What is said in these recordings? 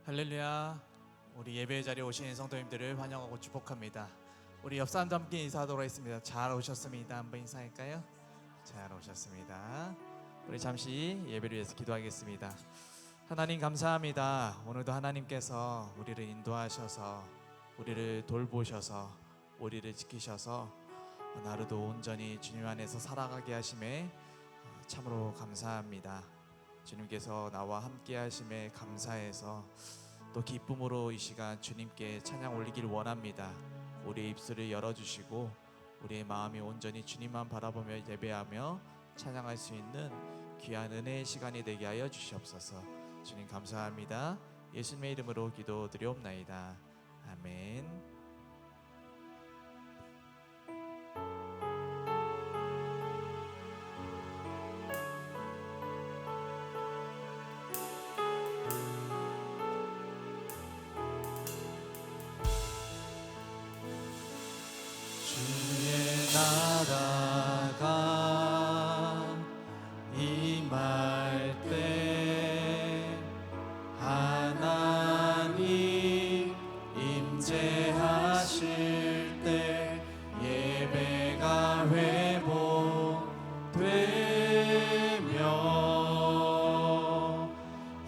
할렐루야. 우리 예배 자리에 오신 성도님들을 환영하고 축복합니다. 우리 옆 사람도 함께 인사하도록 하겠습니다. 잘 오셨습니다. 한번 인사할까요? 잘 오셨습니다. 우리 잠시 예배를 위해서 기도하겠습니다. 하나님 감사합니다. 오늘도 하나님께서 우리를 인도하셔서 우리를 돌보셔서 우리를 지키셔서 하루도 온전히 주님 안에서 살아가게 하심에 참으로 감사합니다. 주님께서 나와 함께 하심에 감사해서 또 기쁨으로 이 시간 주님께 찬양 올리길 원합니다. 우리의 입술을 열어주시고 우리의 마음이 온전히 주님만 바라보며 예배하며 찬양할 수 있는 귀한 은혜의 시간이 되게 하여 주시옵소서. 주님 감사합니다. 예수님의 이름으로 기도드리옵나이다. 아멘. 주의 나라가 임할 때 하나님 임재하실 때 예배가 회복되며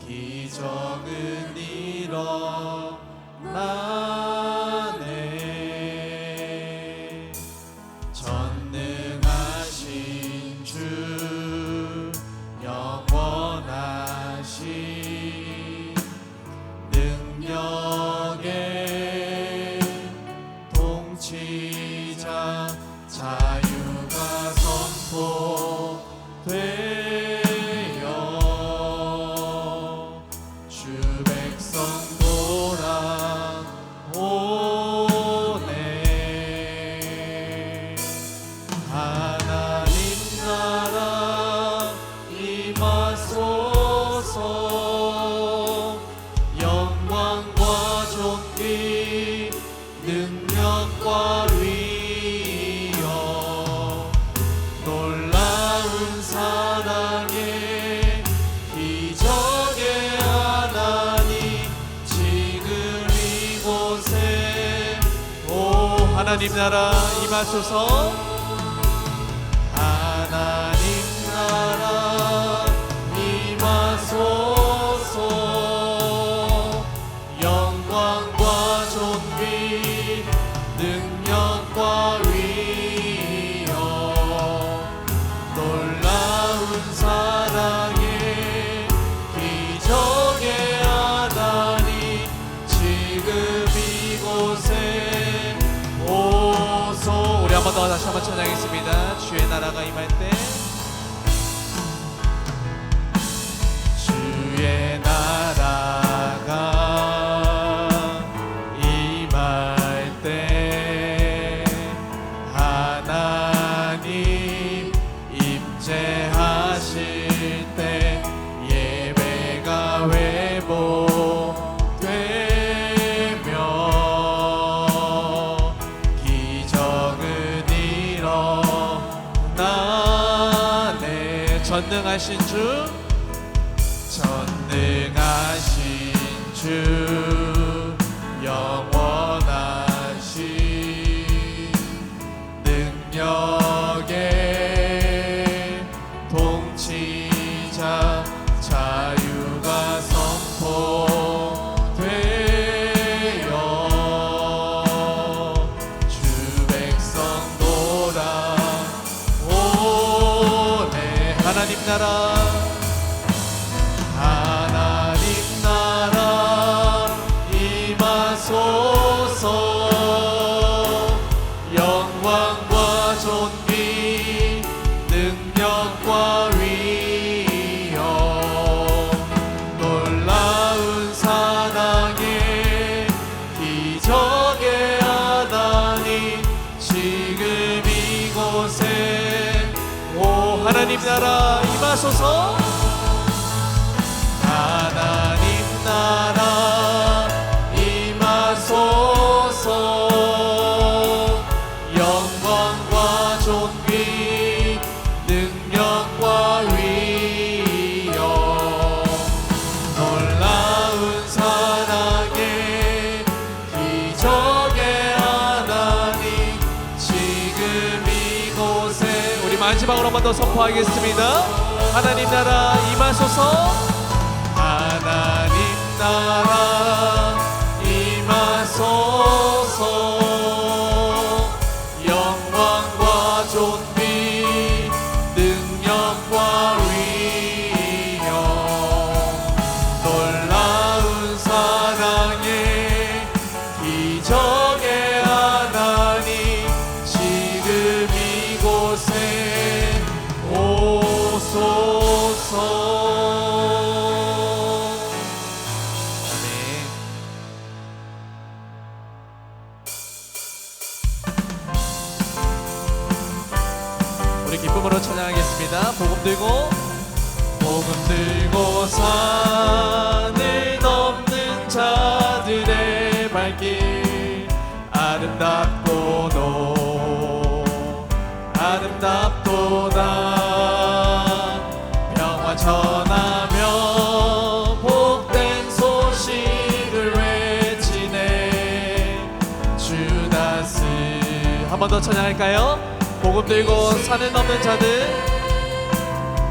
기적은 일어나네. 전능하신 주 영원하신 능력의 통치자 자유가 선포되어 주 백성 돌아오네. 하나님 나라 임하소서. 영광과 존귀 능력과 위엄 놀라운 사랑의 기적의 하나님 지금 이곳에 오 하나님 나라 임하소서. 하나님 나라 임하소서. 영광과 존귀 능력과 위엄 놀라운 사랑의 기적의 하나님 지금 이곳에 오소. 우리 한 번 더 다시 한번 찬양하겠습니다. 주의 나라가 임할 때 주의 나라가 임할 때 하나님 임재하실 때 예배가 회복되며 기적은 일어나네. 전능하신 주 전능하신 주 영원하신 능력의 통치자 자유가 선포되어 주 백성 돌아오네. 하나님 나라 하나님 나라 임하소서. 영광과 존귀 능력과 위엄 놀라운 사랑의 기적의 하나님 지금 이곳에 오 하나님 나라 임하소서. 하나님 나라 임하소서. 영광과 존귀 능력과 위엄 놀라운 사랑 한 번 더 선포하겠습니다. 하나님 나라 임하소서. 하나님 나라 임하소서. 영광과 존귀 능력과 위엄 놀라운 사랑의 기적의 하나님 지금 이곳에 오소서. 우리 기쁨으로 찬양하겠습니다. 복음 들고 산을 넘는 자들의 발길 아름답도다 평화 전하며 복된 소식을 외치네 주다스. 한 번 더 찬양할까요? 복음 들고 산을 넘는 자들,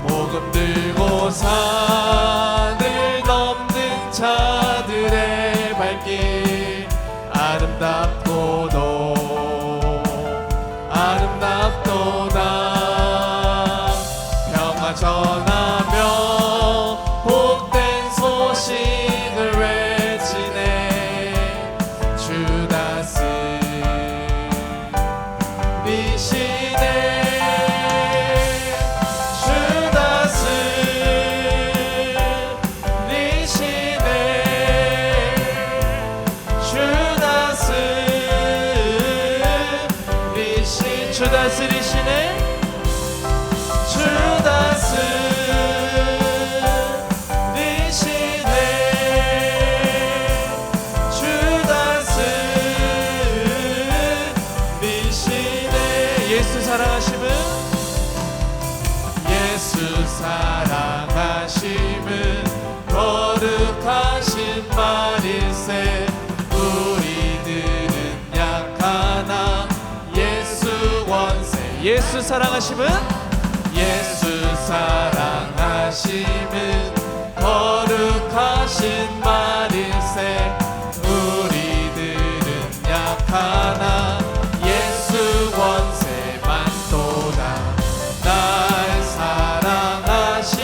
복음 들고 산을 넘는 자들의 발길 아름답도다 평화 전하며 복된 소식을 외치네 주다스 리시네 주다스 리시네 주다스 리시 주다스 리시네 주다스 리시네 주다스 리시네. 예수 사랑하심은 거룩하신 말일세. 우리들은 약하나 예수 원세. 예수 사랑하심은 거룩하신 말일세. 우리들은 약하나 예수 원세만 도다. 날 사랑하신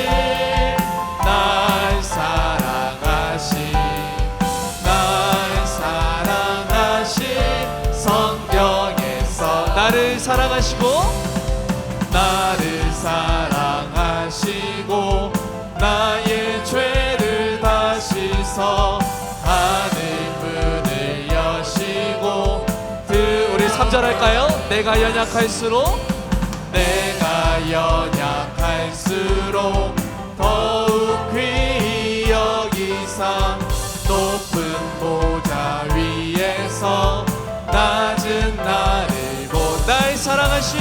성경에서 나를 사랑하시고 나의 죄를 다시서 하늘 문을 여시고 우리 3절 할까요? 내가 연약할수록 더욱 귀히 여기사 높은 보좌 위에서 낮은 나를 보. 날 사랑하신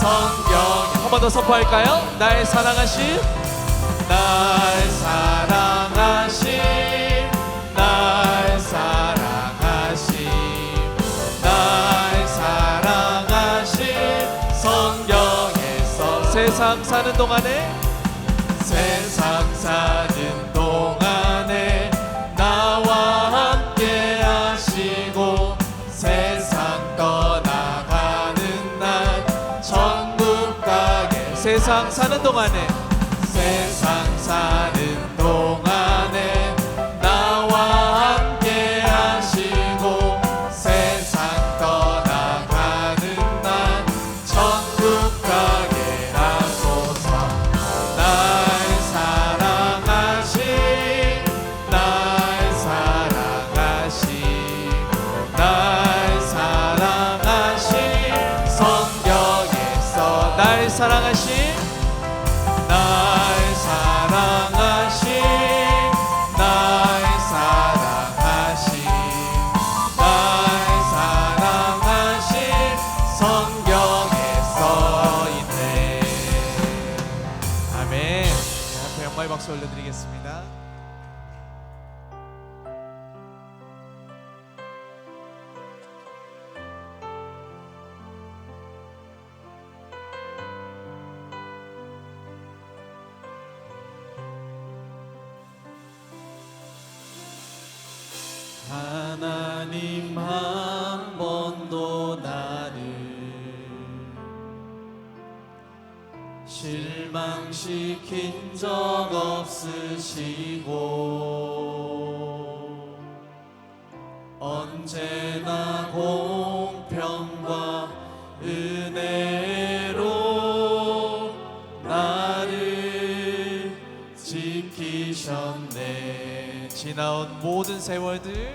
성경 한 번 더 선포할까요? 날 사랑하신 성경에서 세상 사는 동안에 나와 함께 하시고 세상 떠나가는 날 천국 가게. 세상 사는 동안에 나와 함께 하시고 세상 떠나가는 날 천국 가게 하소서. 날 사랑하신 성경에서 날 사랑하신 성경에서 있네. 아멘. 앞에 영광의 박수 올려드리겠습니다. 하나님 한 번도 나를 실망시킨 적 없으시고 언제나 공평과 은혜로 나를 지키셨네. 지나온 모든 세월들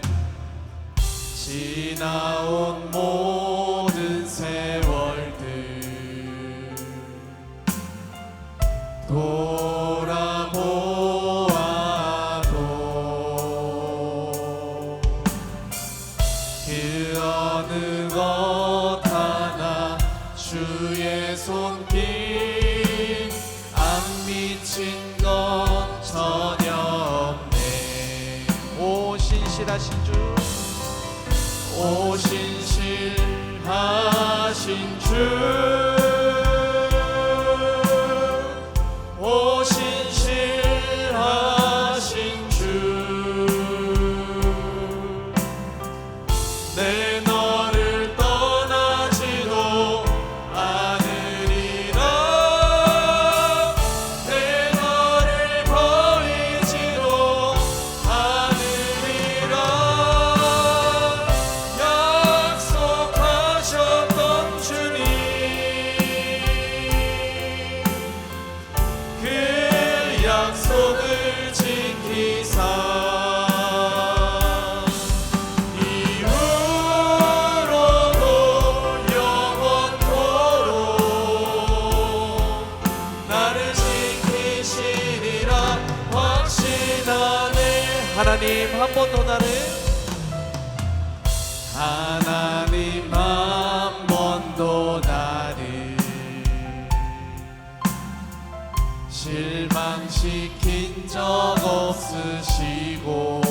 지나온 모든 세월들 돌아보아도 그 어느 것 하나 주의 손길 안 미친 것 전혀 없네. 오 신실하신 주 오 신실하신 주, 오 신실하신 주, 내 너를 떠나지도 않으리라. 내 너를 버리지도 않으리라. 약속하셨던 주님, 그 약속을 지키사 이후로도 영원토록 나를 지키시리라 확신하네. 하나님 한 번도 나를 하나님 한 번도 나를 실망시킨 적 없으시고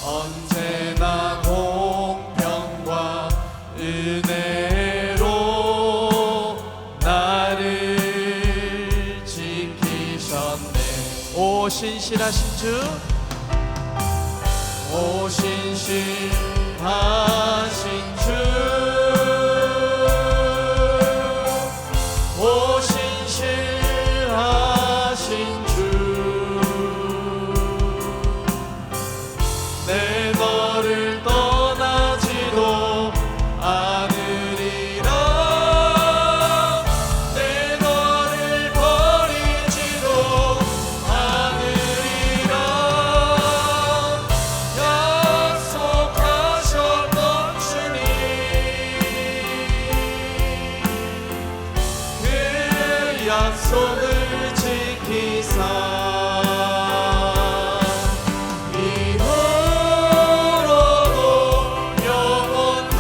언제나 공평과 은혜로 나를 지키셨네. 오 신실하신 주 오 신실하신 주, 오 신실하신 주, 내 너를 떠나지도 않으리라. 내 너를 버리지도 않으리라. 약속하셨던 주님, 그 약속을 지키사 이후로도 영원토록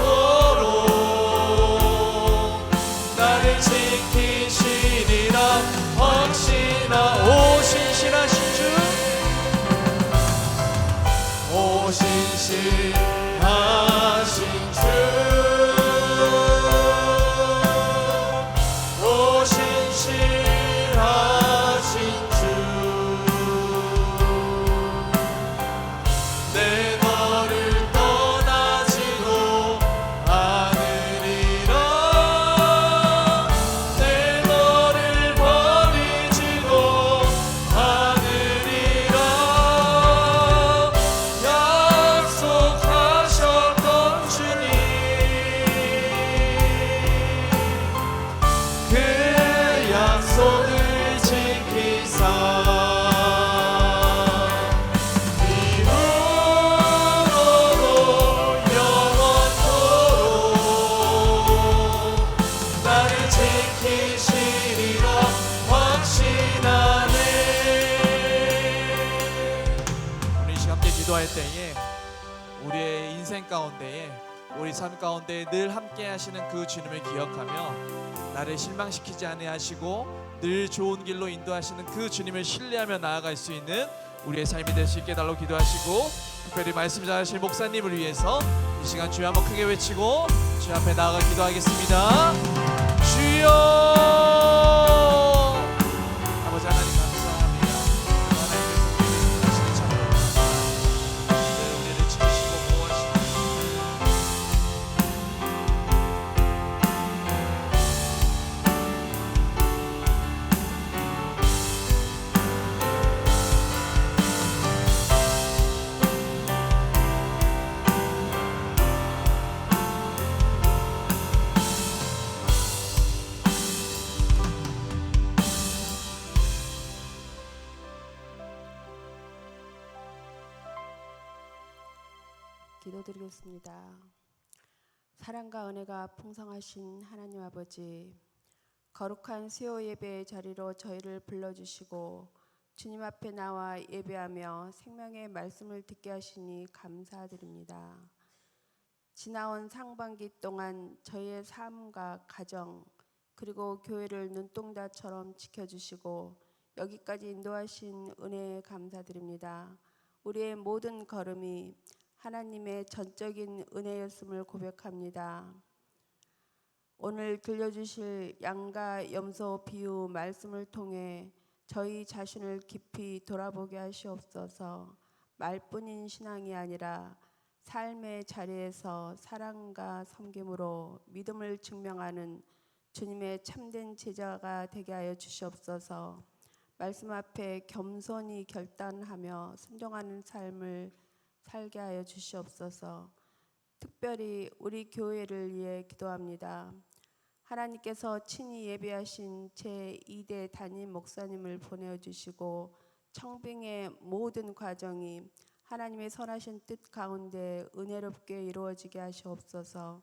나를 지키시리라 확신하. 오 신실하신 주, 오 신실하신 주, 오 신실하신 주, 내 너를 떠나지도 않으리라. 내 너를 버리지도 않으리라. 약속하셨던 주님, 그 약속을 지키사 이후로도 영원토록 나를 지키시리라 확신하네. 우리 이 시간 함께 기도할 때에 우리의 인생 가운데에 우리 삶 가운데 늘 함께 하시는 그 주님을 기억하며 나를 실망시키지 아니하시고 늘 좋은 길로 인도하시는 그 주님을 신뢰하며 나아갈 수 있는 우리의 삶이 될 수 있게 달라고 기도하시고, 특별히 말씀 잘하실 목사님을 위해서 이 시간 주여 한번 크게 외치고 주여 앞에 나아가 기도하겠습니다. 주여, 아버지 하나님 감사합니다. 하나님께서 우리를 하시는 참 기도드리겠습니다. 사랑과 은혜가 풍성하신 하나님 아버지, 거룩한 수요 예배의 자리로 저희를 불러주시고 주님 앞에 나와 예배하며 생명의 말씀을 듣게 하시니 감사드립니다. 지나온 상반기 동안 저희의 삶과 가정 그리고 교회를 눈동자처럼 지켜주시고 여기까지 인도하신 은혜에 감사드립니다. 우리의 모든 걸음이 하나님의 전적인 은혜였음을 고백합니다. 오늘 들려주실 양과 염소 비유 말씀을 통해 저희 자신을 깊이 돌아보게 하시옵소서. 말뿐인 신앙이 아니라 삶의 자리에서 사랑과 섬김으로 믿음을 증명하는 주님의 참된 제자가 되게 하여 주시옵소서. 말씀 앞에 겸손히 결단하며 순종하는 삶을 살게 하여 주시옵소서. 특별히 우리 교회를 위해 기도합니다. 하나님께서 친히 예비하신 제2대 담임 목사님을 보내주시고 청빙의 모든 과정이 하나님의 선하신 뜻 가운데 은혜롭게 이루어지게 하시옵소서.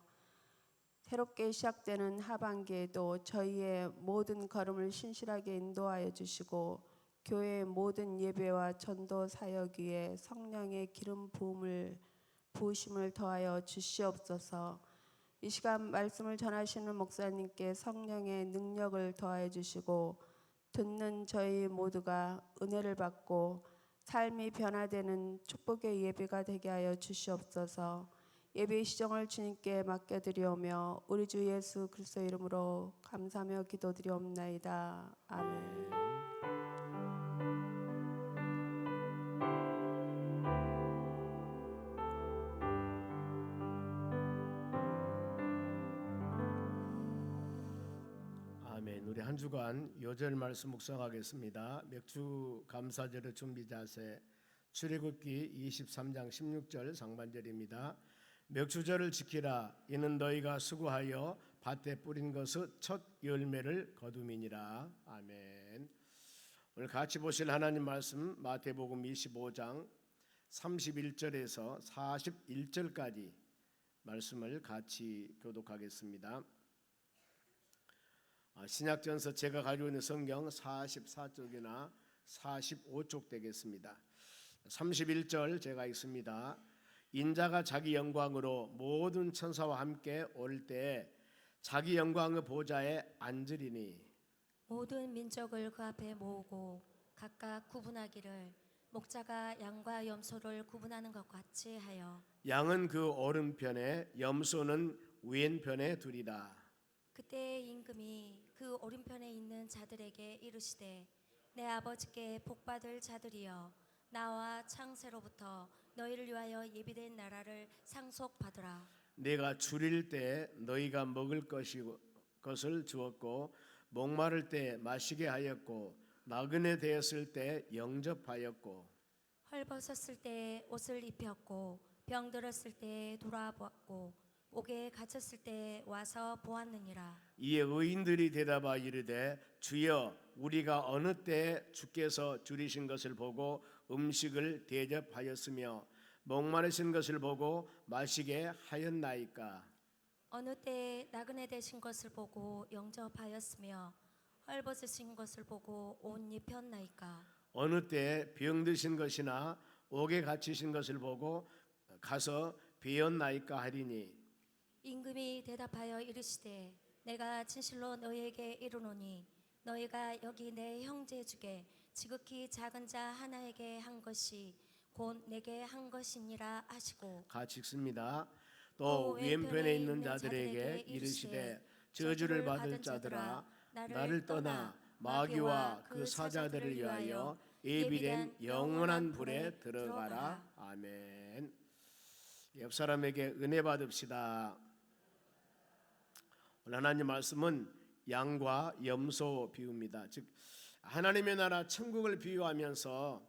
새롭게 시작되는 하반기에도 저희의 모든 걸음을 신실하게 인도하여 주시고 교회의 모든 예배와 전도 사역 위에 성령의 기름 부으심을 더하여 주시옵소서. 이 시간 말씀을 전하시는 목사님께 성령의 능력을 더하여 주시고 듣는 저희 모두가 은혜를 받고 삶이 변화되는 축복의 예배가 되게 하여 주시옵소서. 예배의 시정을 주님께 맡겨드리오며 우리 주 예수 그리스도 이름으로 감사하며 기도드리옵나이다. 아멘. 아멘. 우리 한 주간 요절 말씀 묵상하겠습니다. 맥주 감사절의 준비 자세 출애굽기 23장 16절 상반절입니다. 맥주절을 지키라. 이는 너희가 수고하여 밭에 뿌린 것의 첫 열매를 거둠이니라. 아멘. 오늘 같이 보실 하나님 말씀 마태복음 25장 31절에서 41절까지 말씀을 같이 교독하겠습니다. 신약전서 제가 가지고 있는 성경 44쪽이나 45쪽 되겠습니다. 31절 제가 읽습니다. 인자가 자기 영광으로 모든 천사와 함께 올 때 자기 영광의 보좌에 앉으리니 모든 민족을 그 앞에 모으고 각각 구분하기를 목자가 양과 염소를 구분하는 것 같이 하여 양은 그 오른편에 염소는 왼편에 두리라. 그때 임금이 그 오른편에 있는 자들에게 이르시되 내 아버지께 복받을 자들이여 나와 창세로부터 너희를 위하여 예비된 나라를 상속받으라. 내가 줄일 때 너희가 먹을 것을 주었고 목마를 때 마시게 하였고 나그네 되었을 때 영접하였고 헐벗었을 때 옷을 입혔고 병들었을 때 돌아보았고 옥에 갇혔을 때 와서 보았느니라. 이에 의인들이 대답하 이르되 주여 우리가 어느 때 주께서 줄이신 것을 보고 음식을 대접하였으며 목마르신 것을 보고 마시게 하였나이까. 어느 때에 나그네 되신 것을 보고 영접하였으며 헐벗으신 것을 보고 옷 입혔나이까. 어느 때 병드신 것이나 옥에 갇히신 것을 보고 가서 배웠나이까 하리니 임금이 대답하여 이르시되 내가 진실로 너희에게 이르노니 너희가 여기 내 형제 중에 지극히 작은 자 하나에게 한 것이 곧 내게 한 것이니라 하시고 같이 읽습니다. 또 왼편에 있는 자들에게 이르시되 저주를 받을 자들아 나를 떠나 마귀와 그 사자들을 위하여 예비된 영원한 불에 들어가라. 아멘. 옆 사람에게 은혜 받읍시다. 오늘 하나님 말씀은 양과 염소 비유입니다. 즉 하나님의 나라 천국을 비유하면서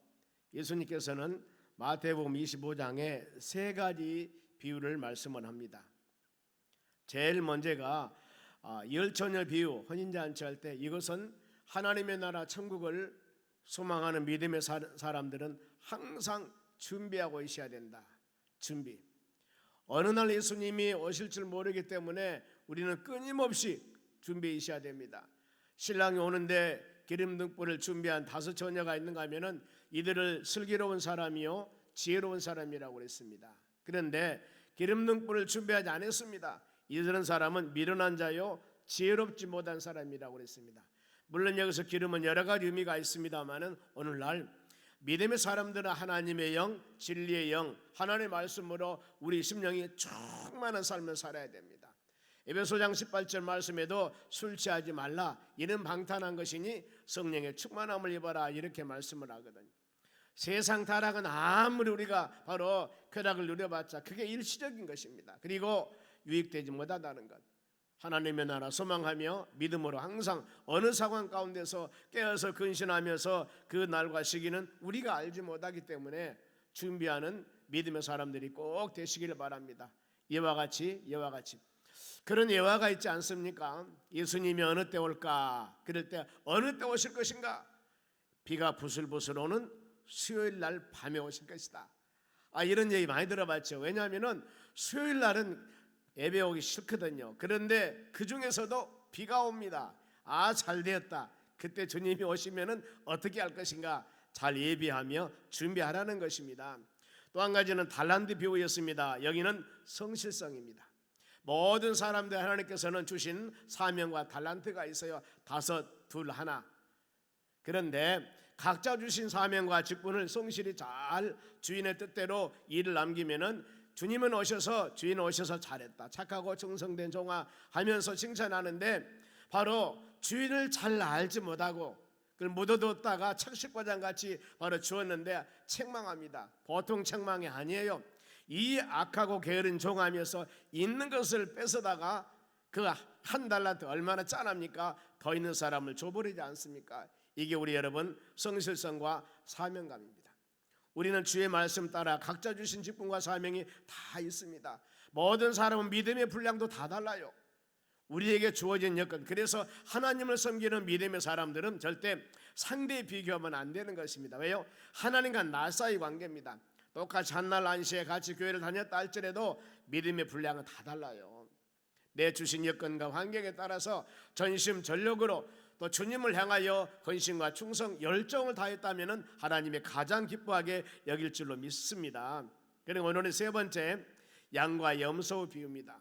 예수님께서는 마태복음 25장에 세 가지 비유를 말씀을 합니다. 제일 먼저가 열처녀 비유, 혼인잔치 할 때 이것은 하나님의 나라 천국을 소망하는 믿음의 사람들은 항상 준비하고 있어야 된다. 준비. 어느 날 예수님이 오실 줄 모르기 때문에 우리는 끊임없이 준비해 있어야 됩니다. 신랑이 오는데 기름 등불을 준비한 5 처녀가 있는가 하면은 이들을 슬기로운 사람이요 지혜로운 사람이라고 그랬습니다. 그런데 기름 등불을 준비하지 않았습니다. 이들은 사람은 미련한 자요 지혜롭지 못한 사람이라고 그랬습니다. 물론 여기서 기름은 여러 가지 의미가 있습니다만은 오늘날 믿음의 사람들은 하나님의 영, 진리의 영, 하나님의 말씀으로 우리 심령이 충만한 삶을 살아야 됩니다. 에베소장 18절 말씀에도 술 취하지 말라 이는 방탕한 것이니 성령의 충만함을 입어라 이렇게 말씀을 하거든요. 세상 타락은 아무리 우리가 바로 쾌락을 누려봤자 그게 일시적인 것입니다. 그리고 유익되지 못하다는 것. 하나님의 나라 소망하며 믿음으로 항상 어느 상황 가운데서 깨어서 근신하면서 그 날과 시기는 우리가 알지 못하기 때문에 준비하는 믿음의 사람들이 꼭 되시기를 바랍니다. 이와 같이 그런 예화가 있지 않습니까? 예수님이 어느 때 올까? 그럴 때 어느 때 오실 것인가? 비가 부슬부슬 오는 수요일 날 밤에 오실 것이다. 이런 얘기 많이 들어봤죠. 왜냐하면 수요일 날은 예배 오기 싫거든요. 그런데 그 중에서도 비가 옵니다. 잘 되었다. 그때 주님이 오시면은 어떻게 할 것인가? 잘 예비하며 준비하라는 것입니다. 또 한 가지는 달란트 비유였습니다. 여기는 성실성입니다. 모든 사람들 하나님께서는 주신 사명과 달란트가 있어요. 5, 2, 1. 그런데 각자 주신 사명과 직분을 성실히 잘 주인의 뜻대로 일을 남기면은 주님은 오셔서 주인 오셔서 잘했다 착하고 정성된 종아 하면서 칭찬하는데 바로 주인을 잘 알지 못하고 그걸 묻어뒀다가 착식과장같이 바로 주었는데 책망합니다. 보통 책망이 아니에요. 이 악하고 게으른 종하면서 있는 것을 뺏어다가 그 한 달란트 얼마나 짠합니까? 더 있는 사람을 줘버리지 않습니까? 이게 우리 여러분 성실성과 사명감입니다. 우리는 주의 말씀 따라 각자 주신 직분과 사명이 다 있습니다. 모든 사람은 믿음의 분량도 다 달라요. 우리에게 주어진 여건. 그래서 하나님을 섬기는 믿음의 사람들은 절대 상대 비교하면 안 되는 것입니다. 왜요? 하나님과 나 사이 관계입니다. 똑같이 한날 안시에 같이 교회를 다녔다 할지라도 믿음의 분량은 다 달라요. 내 주신 여건과 환경에 따라서 전심전력으로 또 주님을 향하여 헌신과 충성, 열정을 다했다면 하나님의 가장 기뻐하게 여길 줄로 믿습니다. 그리고 오늘의 3번째, 양과 염소 비유입니다.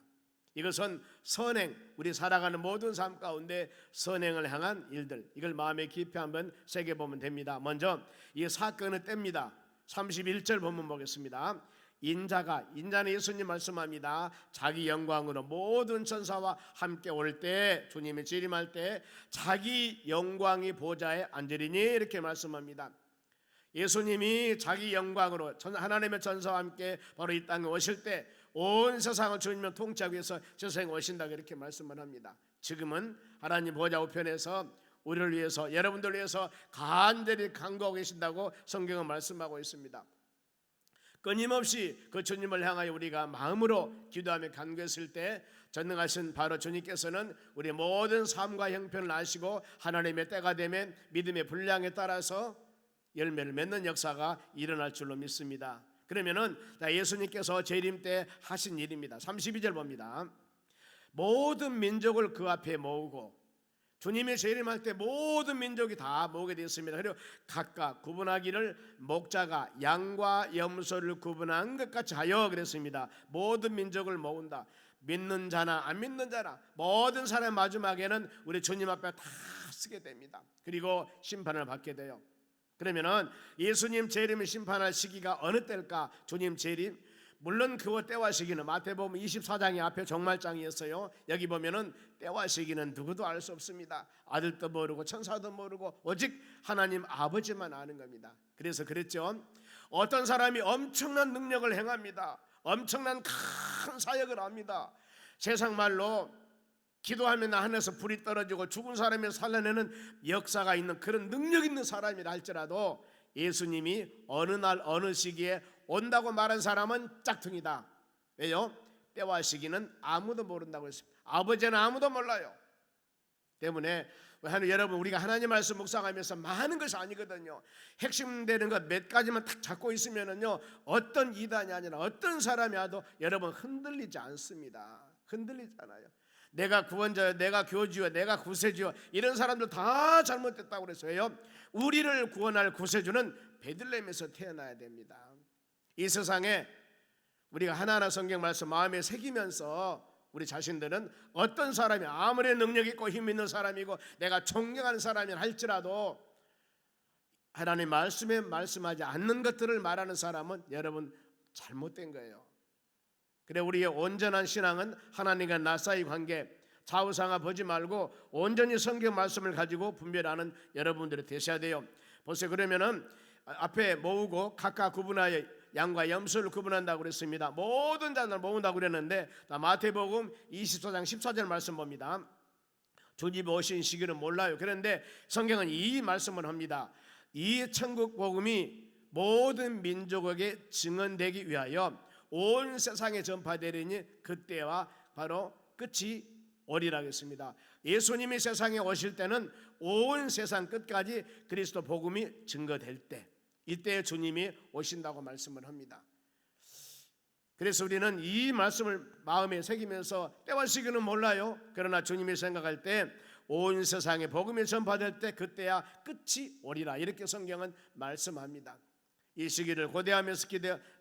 이것은 선행, 우리 살아가는 모든 삶 가운데 선행을 향한 일들, 이걸 마음에 깊이 한번 새겨보면 됩니다. 먼저 이 사건의 때입니다. 31절 본문 보겠습니다. 인자는 예수님 말씀합니다. 자기 영광으로 모든 천사와 함께 올 때, 주님이 재림할 때 자기 영광이 보좌에 앉으리니 이렇게 말씀합니다. 예수님이 자기 영광으로 하나님의 천사와 함께 바로 이 땅에 오실 때 온 세상을 주님을 통치하기 위해서 세상에 오신다 이렇게 말씀을 합니다. 지금은 하나님 보좌 우편에서 우리를 위해서, 여러분들을 위해서 간절히 간구하고 계신다고 성경은 말씀하고 있습니다. 끊임없이 그 주님을 향하여 우리가 마음으로 기도하며 간구했을 때 전능하신 바로 주님께서는 우리 모든 삶과 형편을 아시고 하나님의 때가 되면 믿음의 분량에 따라서 열매를 맺는 역사가 일어날 줄로 믿습니다. 그러면은 예수님께서 재림 때 하신 일입니다. 32절 봅니다. 모든 민족을 그 앞에 모으고, 주님이 재림할 때 모든 민족이 다 모으게 되었습니다. 그리고 각각 구분하기를 목자가 양과 염소를 구분한 것 같이 하여 그랬습니다. 모든 민족을 모은다. 믿는 자나 안 믿는 자나 모든 사람 마지막에는 우리 주님 앞에 다 쓰게 됩니다. 그리고 심판을 받게 돼요. 그러면은 예수님 재림을 심판할 시기가 어느 때일까? 주님 재림, 물론 그와 때와 시기는 마태복음 24장의 앞에 종말장이었어요. 여기 보면은 때와 시기는 누구도 알 수 없습니다. 아들도 모르고 천사도 모르고 오직 하나님 아버지만 아는 겁니다. 그래서 그랬죠. 어떤 사람이 엄청난 능력을 행합니다. 엄청난 큰 사역을 합니다. 세상 말로 기도하면 하늘에서 불이 떨어지고 죽은 사람을 살려내는 역사가 있는 그런 능력 있는 사람이라 할지라도 예수님이 어느 날 어느 시기에 온다고 말한 사람은 짝퉁이다. 왜요? 때와 시기는 아무도 모른다고 했습니다. 아버지는 아무도 몰라요. 때문에 여러분, 우리가 하나님 말씀 묵상하면서 많은 것이 아니거든요. 핵심되는 것 몇 가지만 딱 잡고 있으면은요, 어떤 이단이 아니라 어떤 사람이 와도 여러분 흔들리지 않습니다. 흔들리지 않아요. 내가 구원자요, 내가 교주요, 내가 구세주요, 이런 사람들 다 잘못됐다고 그랬어요. 우리를 구원할 구세주는 베들레헴에서 태어나야 됩니다. 이 세상에 우리가 하나하나 성경 말씀 마음에 새기면서 우리 자신들은 어떤 사람이 아무리 능력 있고 힘 있는 사람이고 내가 존경하는 사람이 할지라도 하나님 말씀에 말씀하지 않는 것들을 말하는 사람은 여러분 잘못된 거예요. 그래, 우리의 온전한 신앙은 하나님과 나 사이 관계, 좌우상하 보지 말고 온전히 성경 말씀을 가지고 분별하는 여러분들이 되셔야 돼요. 보세요. 그러면은 앞에 모으고 각각 구분하여 양과 염소를 구분한다고 그랬습니다. 모든 자를 모은다고 그랬는데, 마태복음 24장 14절 말씀 봅니다. 주님 오신 시기는 몰라요. 그런데 성경은 이 말씀을 합니다. 이 천국 복음이 모든 민족에게 증언되기 위하여 온 세상에 전파되리니 그때와 바로 끝이 오리라 했습니다. 예수님이 세상에 오실 때는 온 세상 끝까지 그리스도 복음이 증거될 때, 이때 주님이 오신다고 말씀을 합니다. 그래서 우리는 이 말씀을 마음에 새기면서 때와 시기는 몰라요. 그러나 주님이 생각할 때 온 세상에 복음이 전파될 때 그때야 끝이 오리라, 이렇게 성경은 말씀합니다. 이 시기를 고대하면서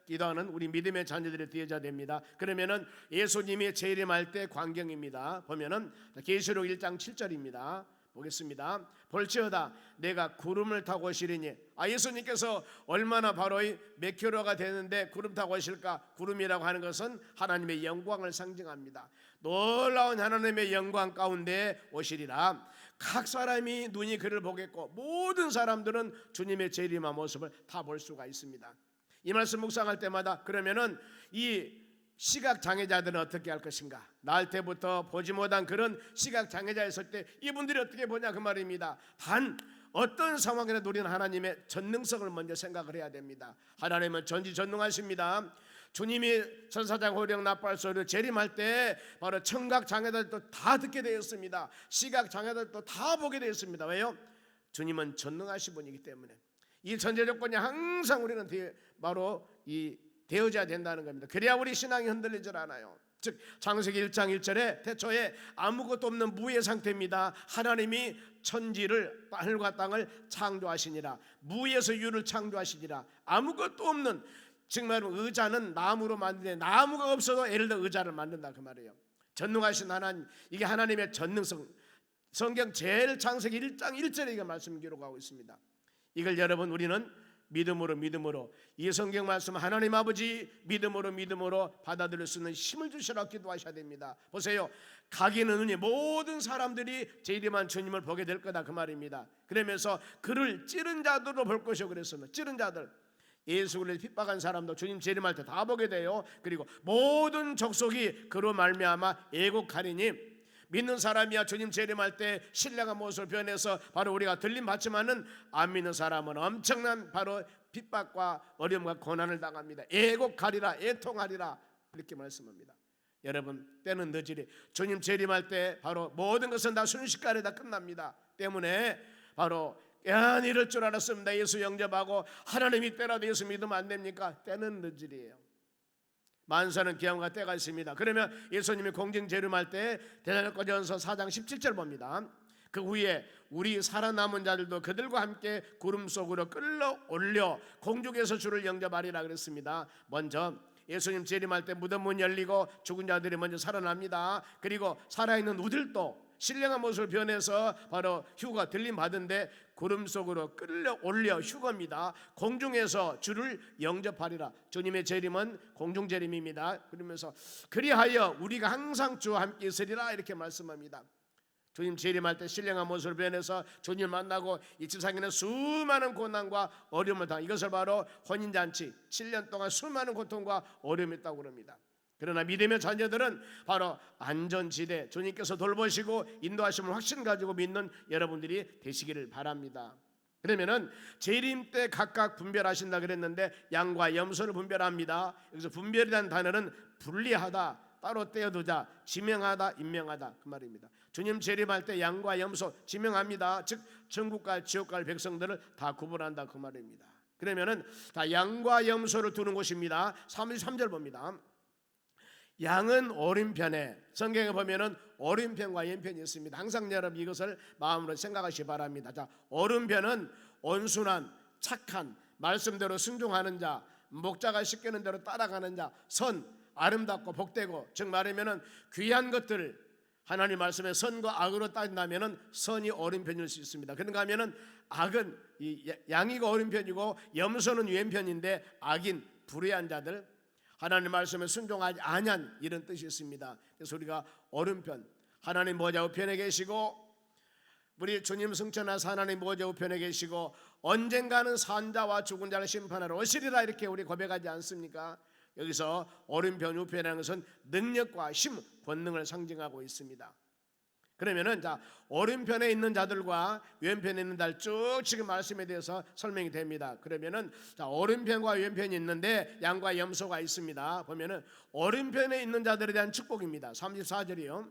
기도하는 우리 믿음의 자녀들이 되어야 됩니다. 그러면은 예수님이 재림할 때 광경입니다. 보면은 계시록 1장 7절입니다. 보겠습니다. 볼지어다 내가 구름을 타고 오시리니, 예수님께서 얼마나 바로 몇 킬로가 되는데 구름 타고 오실까? 구름이라고 하는 것은 하나님의 영광을 상징합니다. 놀라운 하나님의 영광 가운데 오시리라. 각 사람이 눈이 그를 보겠고 모든 사람들은 주님의 재림한 모습을 다 볼 수가 있습니다. 이 말씀 묵상할 때마다 그러면은 이 시각 장애자들은 어떻게 할 것인가? 날 때부터 보지 못한 그런 시각 장애자였을 때 이분들이 어떻게 보냐 그 말입니다. 단 어떤 상황이라도 우리는 하나님의 전능성을 먼저 생각을 해야 됩니다. 하나님은 전지전능하십니다. 주님이 천사장 호령 나팔 소리를 재림할 때 바로 청각 장애자들도 다 듣게 되었습니다. 시각 장애자들도 다 보게 되었습니다. 왜요? 주님은 전능하신 분이기 때문에. 이 전제 조건이 항상 우리는 바로 되어져야 된다는 겁니다. 그래야 우리 신앙이 흔들리질 않아요. 즉 창세기 1장 1절에 태초에 아무것도 없는 무의 상태입니다. 하나님이 천지를, 하늘과 땅을 창조하시니라. 무에서 유를 창조하시니라. 아무것도 없는, 정말 의자는 나무로 만드는데 나무가 없어도 예를 들어 의자를 만든다 그 말이에요. 전능하신 하나님, 이게 하나님의 전능성. 성경 제일 창세기 1장 1절에 이거 말씀 기록하고 있습니다. 이걸 여러분 우리는 믿음으로 이 성경 말씀 하나님 아버지 믿음으로 받아들일 수 있는 힘을 주시라 기도하셔야 됩니다. 보세요. 각인은 눈이 모든 사람들이 재림한 주님을 보게 될 거다 그 말입니다. 그러면서 그를 찌른 자들로 볼 것이요 그랬습니다. 찌른 자들, 예수 그리스도를 핍박한 사람도 주님 재림할 때 다 보게 돼요. 그리고 모든 족속이 그로 말미암아 애곡하리니, 믿는 사람이야 주님 재림할 때 신령한 모습을 변해서 바로 우리가 들림 받지만은 안 믿는 사람은 엄청난 바로 핍박과 어려움과 고난을 당합니다. 애곡하리라, 애통하리라, 이렇게 말씀합니다. 여러분 때는 늦으리. 주님 재림할 때 바로 모든 것은 다 순식간에 다 끝납니다. 때문에 바로 이럴 줄 알았습니다. 예수 영접하고 하나님이 때라도 예수 믿으면 안 됩니까? 때는 늦으리예요. 만사는 기한과 때가 있습니다. 그러면 예수님이 공중 재림할 때 데살로니가전서 4장 17절 봅니다. 그 후에 우리 살아남은 자들도 그들과 함께 구름 속으로 끌어올려 공중에서 주를 영접하리라 그랬습니다. 먼저 예수님 재림할 때 무덤 문 열리고 죽은 자들이 먼저 살아납니다. 그리고 살아있는 우들도 신령한 모습을 변해서 바로 휴가 들림 받은데 구름 속으로 끌어올려 휴거입니다. 공중에서 주를 영접하리라. 주님의 재림은 공중 재림입니다. 그러면서 그리하여 우리가 항상 주와 함께 있으리라 이렇게 말씀합니다. 주님 재림할 때 신령한 모습을 변해서 주님을 만나고 이 세상에는 수많은 고난과 어려움을 당한, 이것을 바로 혼인잔치 7년 동안 수많은 고통과 어려움이 있다고 그럽니다. 그러나 믿음의 자녀들은 바로 안전지대, 주님께서 돌보시고 인도하심을 확신 가지고 믿는 여러분들이 되시기를 바랍니다. 그러면은 재림 때 각각 분별하신다 그랬는데 양과 염소를 분별합니다. 여기서 분별이라는 단어는 분리하다, 따로 떼어두자. 지명하다, 임명하다 그 말입니다. 주님 재림할 때 양과 염소 지명합니다. 즉 천국과 지옥갈 백성들을 다 구분한다 그 말입니다. 그러면은 다 양과 염소를 두는 곳입니다. 33절 봅니다. 양은 오른편에, 성경에 보면은 오른편과 왼편이 있습니다. 항상 여러분 이것을 마음으로 생각하시기 바랍니다. 자, 오른편은 온순한, 착한, 말씀대로 순종하는 자, 목자가 시키는 대로 따라가는 자, 선, 아름답고 복되고, 즉 말하면은 귀한 것들, 하나님 말씀에 선과 악으로 따진다면은 선이 오른편일 수 있습니다. 그런가 하면은 악은 양이가 오른편이고 염소는 왼편인데 악인 불의한 자들, 하나님 말씀에 순종하지 아니한 이런 뜻이 있습니다. 그래서 우리가 오른편, 하나님 보좌 우편에 계시고 우리 주님 승천하사 하나님 보좌 우편에 계시고 언젠가는 산자와 죽은 자를 심판하러 오시리라 이렇게 우리 고백하지 않습니까? 여기서 오른편 우편이라는 것은 능력과 힘, 권능을 상징하고 있습니다. 그러면은 자, 오른편에 있는 자들과 왼편에 있는 자들 쭉 지금 말씀에 대해서 설명이 됩니다. 그러면은 자, 오른편과 왼편이 있는데 양과 염소가 있습니다. 보면은 오른편에 있는 자들에 대한 축복입니다. 34절이요.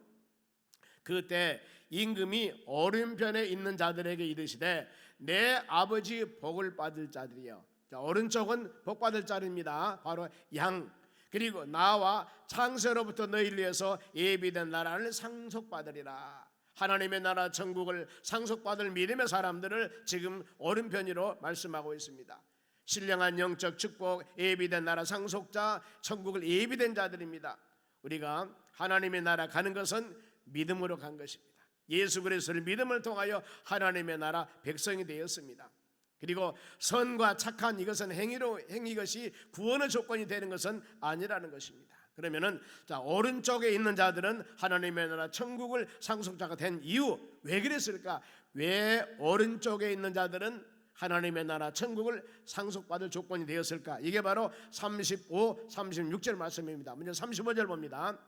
그때 임금이 오른편에 있는 자들에게 이르시되 내 아버지 복을 받을 자들이여. 자, 오른쪽은 복 받을 자입니다. 바로 양, 그리고 나와 창세로부터 너희를 위해서 예비된 나라를 상속받으리라. 하나님의 나라 천국을 상속받을 믿음의 사람들을 지금 오른편으로 말씀하고 있습니다. 신령한 영적 축복, 예비된 나라 상속자, 천국을 예비된 자들입니다. 우리가 하나님의 나라 가는 것은 믿음으로 간 것입니다. 예수 그리스도를 믿음을 통하여 하나님의 나라 백성이 되었습니다. 그리고 선과 착한 이것은 행위 것이 구원의 조건이 되는 것은 아니라는 것입니다. 그러면은 자, 오른쪽에 있는 자들은 하나님의 나라 천국을 상속자가 된 이유, 왜 그랬을까? 왜 오른쪽에 있는 자들은 하나님의 나라 천국을 상속받을 조건이 되었을까? 이게 바로 35, 36절 말씀입니다. 먼저 35절 봅니다.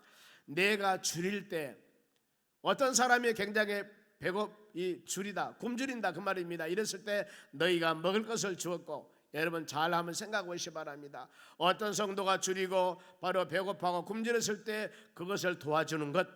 내가 줄일 때, 어떤 사람이 굉장히 배고이 줄이다, 굶주린다 그 말입니다. 이랬을 때 너희가 먹을 것을 주었고, 여러분 잘 한번 생각해 보시기 바랍니다. 어떤 성도가 줄이고 바로 배고파고 굶주렸을 때 그것을 도와주는 것,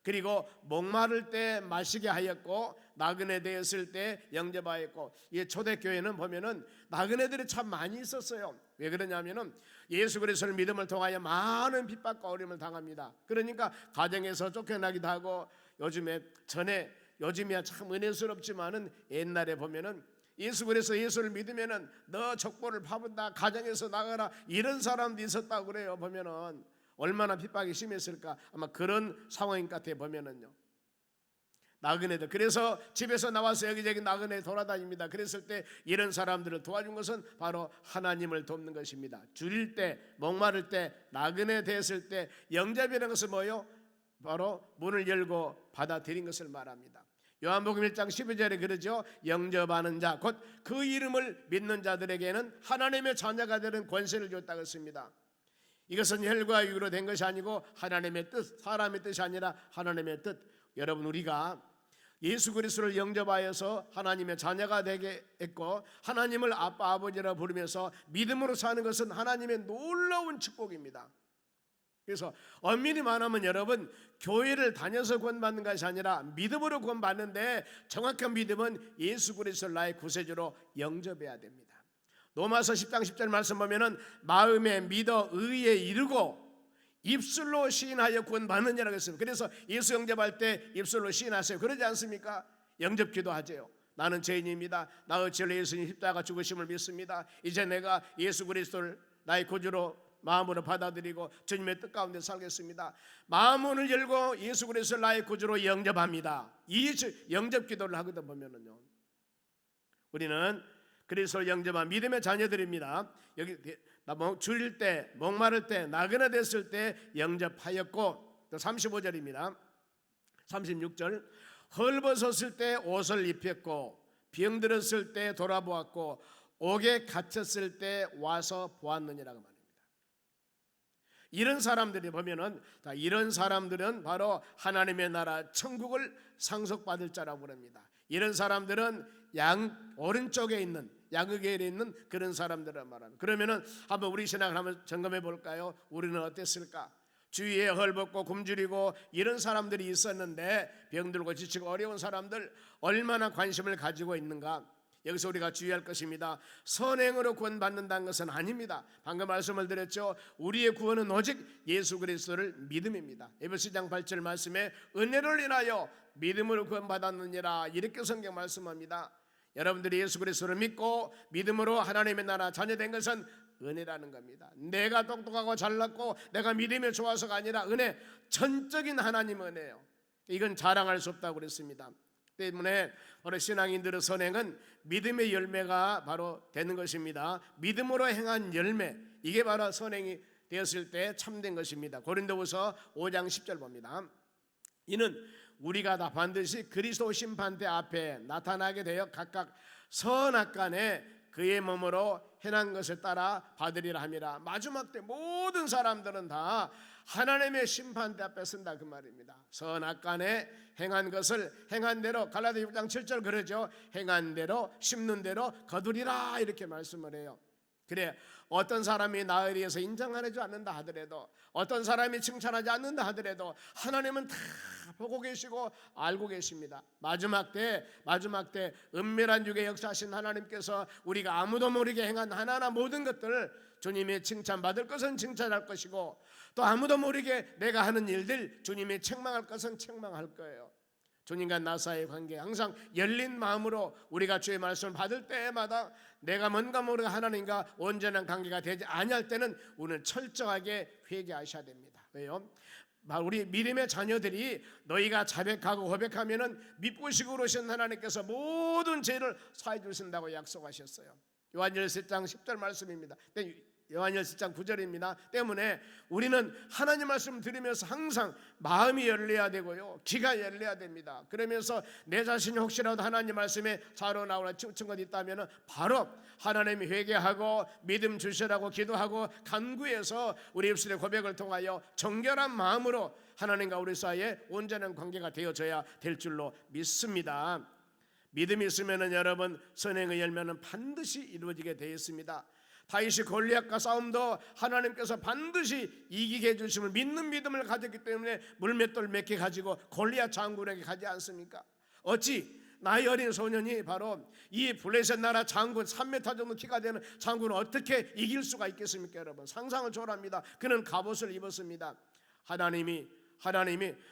그리고 목마를 때 마시게 하였고 나그네 되었을 때 영접하였고, 이 초대교회는 보면은 나그네들이 참 많이 있었어요. 왜 그러냐면은 예수 그리스도를 믿음을 통하여 많은 핍박과 어려움을 당합니다. 그러니까 가정에서 쫓겨나기도 하고, 요즘이야 참 은혜스럽지만은 옛날에 보면은 예수 그래서 예수를 믿으면은 너 족보를 파본다, 가정에서 나가라, 이런 사람도 있었다고 그래요. 보면은 얼마나 핍박이 심했을까. 아마 그런 상황인 것 같아요. 보면은요, 나그네들, 그래서 집에서 나와서 여기저기 나그네 돌아다닙니다. 그랬을 때 이런 사람들을 도와준 것은 바로 하나님을 돕는 것입니다. 줄일 때, 목마를 때, 나그네 됐을 때, 영접이라는 것은 뭐예요? 바로 문을 열고 받아들인 것을 말합니다. 요한복음 1장 12절에 그러죠. 영접하는 자, 곧 그 이름을 믿는 자들에게는 하나님의 자녀가 되는 권세를 줬다고 했습니다. 이것은 혈과 육으로 된 것이 아니고 하나님의 뜻, 사람의 뜻이 아니라 하나님의 뜻. 여러분, 우리가 예수 그리스도를 영접하여서 하나님의 자녀가 되게 했고 하나님을 아빠 아버지라 부르면서 믿음으로 사는 것은 하나님의 놀라운 축복입니다. 그래서 엄밀히 말하면 여러분, 교회를 다녀서 구원받는 것이 아니라 믿음으로 구원받는데, 정확한 믿음은 예수 그리스도를 나의 구세주로 영접해야 됩니다. 로마서 10장 10절 말씀 보면은 마음에 믿어 의에 이르고 입술로 시인하여 구원받느냐라고 했습니다. 그래서 예수 영접할 때 입술로 시인하세요. 그러지 않습니까? 영접 기도하세요. 나는 죄인입니다. 나의 죄로 예수님 십자가 죽으심을 믿습니다. 이제 내가 예수 그리스도를 나의 구주로 마음으로 받아들이고 주님의 뜻 가운데 살겠습니다. 마음문을 열고 예수 그리스도를 나의 구주로 영접합니다. 이 영접 기도를 하거든 보면은요, 우리는 그리스도를 영접한 믿음의 자녀들입니다. 여기 줄일 때, 목마를 때, 나그네 됐을 때 영접하였고, 또 35절입니다. 36절, 헐벗었을 때 옷을 입혔고 병들었을 때 돌아보았고 옥에 갇혔을 때 와서 보았느니라고 말합니다. 이런 사람들이 보면은, 이런 사람들은 바로 하나님의 나라 천국을 상속받을 자라고 그럽니다. 이런 사람들은 양 오른쪽에 있는, 양극에 있는 그런 사람들을 말합니다. 그러면은 한번 우리 신앙을 한번 점검해 볼까요? 우리는 어땠을까? 주위에 헐벗고 굶주리고 이런 사람들이 있었는데, 병들고 지치고 어려운 사람들 얼마나 관심을 가지고 있는가. 여기서 우리가 주의할 것입니다. 선행으로 구원받는다는 것은 아닙니다. 방금 말씀을 드렸죠. 우리의 구원은 오직 예수 그리스도를 믿음입니다. 에베소 2장 8절 말씀에 은혜를 인하여 믿음으로 구원받았느니라, 이렇게 성경 말씀합니다. 여러분들이 예수 그리스도를 믿고 믿음으로 하나님의 나라 자녀된 것은 은혜라는 겁니다. 내가 똑똑하고 잘났고 내가 믿음이 좋아서가 아니라 은혜, 전적인 하나님 은혜예요. 이건 자랑할 수 없다고 그랬습니다. 때문에 바로 신앙인들의 선행은 믿음의 열매가 바로 되는 것입니다. 믿음으로 행한 열매, 이게 바로 선행이 되었을 때 참된 것입니다. 고린도후서 5장 10절 봅니다. 이는 우리가 다 반드시 그리스도 심판대 앞에 나타나게 되어 각각 선악간에 그의 몸으로 행한 것을 따라 받으리라 함이라. 마지막 때 모든 사람들은 다 하나님의 심판대 앞에 선다, 그 말입니다. 선악간에 행한 것을 행한 대로, 갈라디아 6장 7절 그러죠. 행한 대로 심는 대로 거두리라, 이렇게 말씀을 해요. 그래, 어떤 사람이 나에 대해서 인정하지 않는다 하더라도, 어떤 사람이 칭찬하지 않는다 하더라도 하나님은 다 보고 계시고 알고 계십니다. 마지막 때 은밀한 육에 역사하신 하나님께서 우리가 아무도 모르게 행한 하나하나 모든 것들 주님이 칭찬받을 것은 칭찬할 것이고, 또 아무도 모르게 내가 하는 일들 주님이 책망할 것은 책망할 거예요. 주님과 나 사이의 관계, 항상 열린 마음으로 우리가 주의 말씀을 받을 때마다 내가 뭔가 모르게 하나님과 온전한 관계가 되지 아니할 때는 우리는 철저하게 회개하셔야 됩니다. 왜요? 우리 믿음의 자녀들이 너희가 자백하고 고백하면은 믿으시고 그러신 하나님께서 모든 죄를 사해 주신다고 약속하셨어요. 요한일서 1장 10절 말씀입니다. 요한일서 1장 9절입니다. 때문에 우리는 하나님 말씀 들으면서 항상 마음이 열려야 되고요, 귀가 열려야 됩니다. 그러면서 내 자신이 혹시라도 하나님 말씀에 자로 나오나 치우친 것 있다면 바로 하나님이 회개하고 믿음 주시라고 기도하고 간구해서 우리 입술의 고백을 통하여 정결한 마음으로 하나님과 우리 사이에 온전한 관계가 되어져야 될 줄로 믿습니다. 믿음이 있으면 여러분, 선행의 열매는 반드시 이루어지게 되어 있습니다. 다윗이 골리앗과 싸움도 하나님께서 반드시 이기게 해주심을 믿는 믿음을 가졌기 때문에 물맷돌 몇 개 가지고 골리앗 장군에게 가지 않습니까? 어찌 나이 어린 소년이 바로 이 블레셋 나라 장군 3m 정도 키가 되는 장군을 어떻게 이길 수가 있겠습니까? 여러분, 상상을 초월합니다. 그는 갑옷을 입었습니다. 하나님이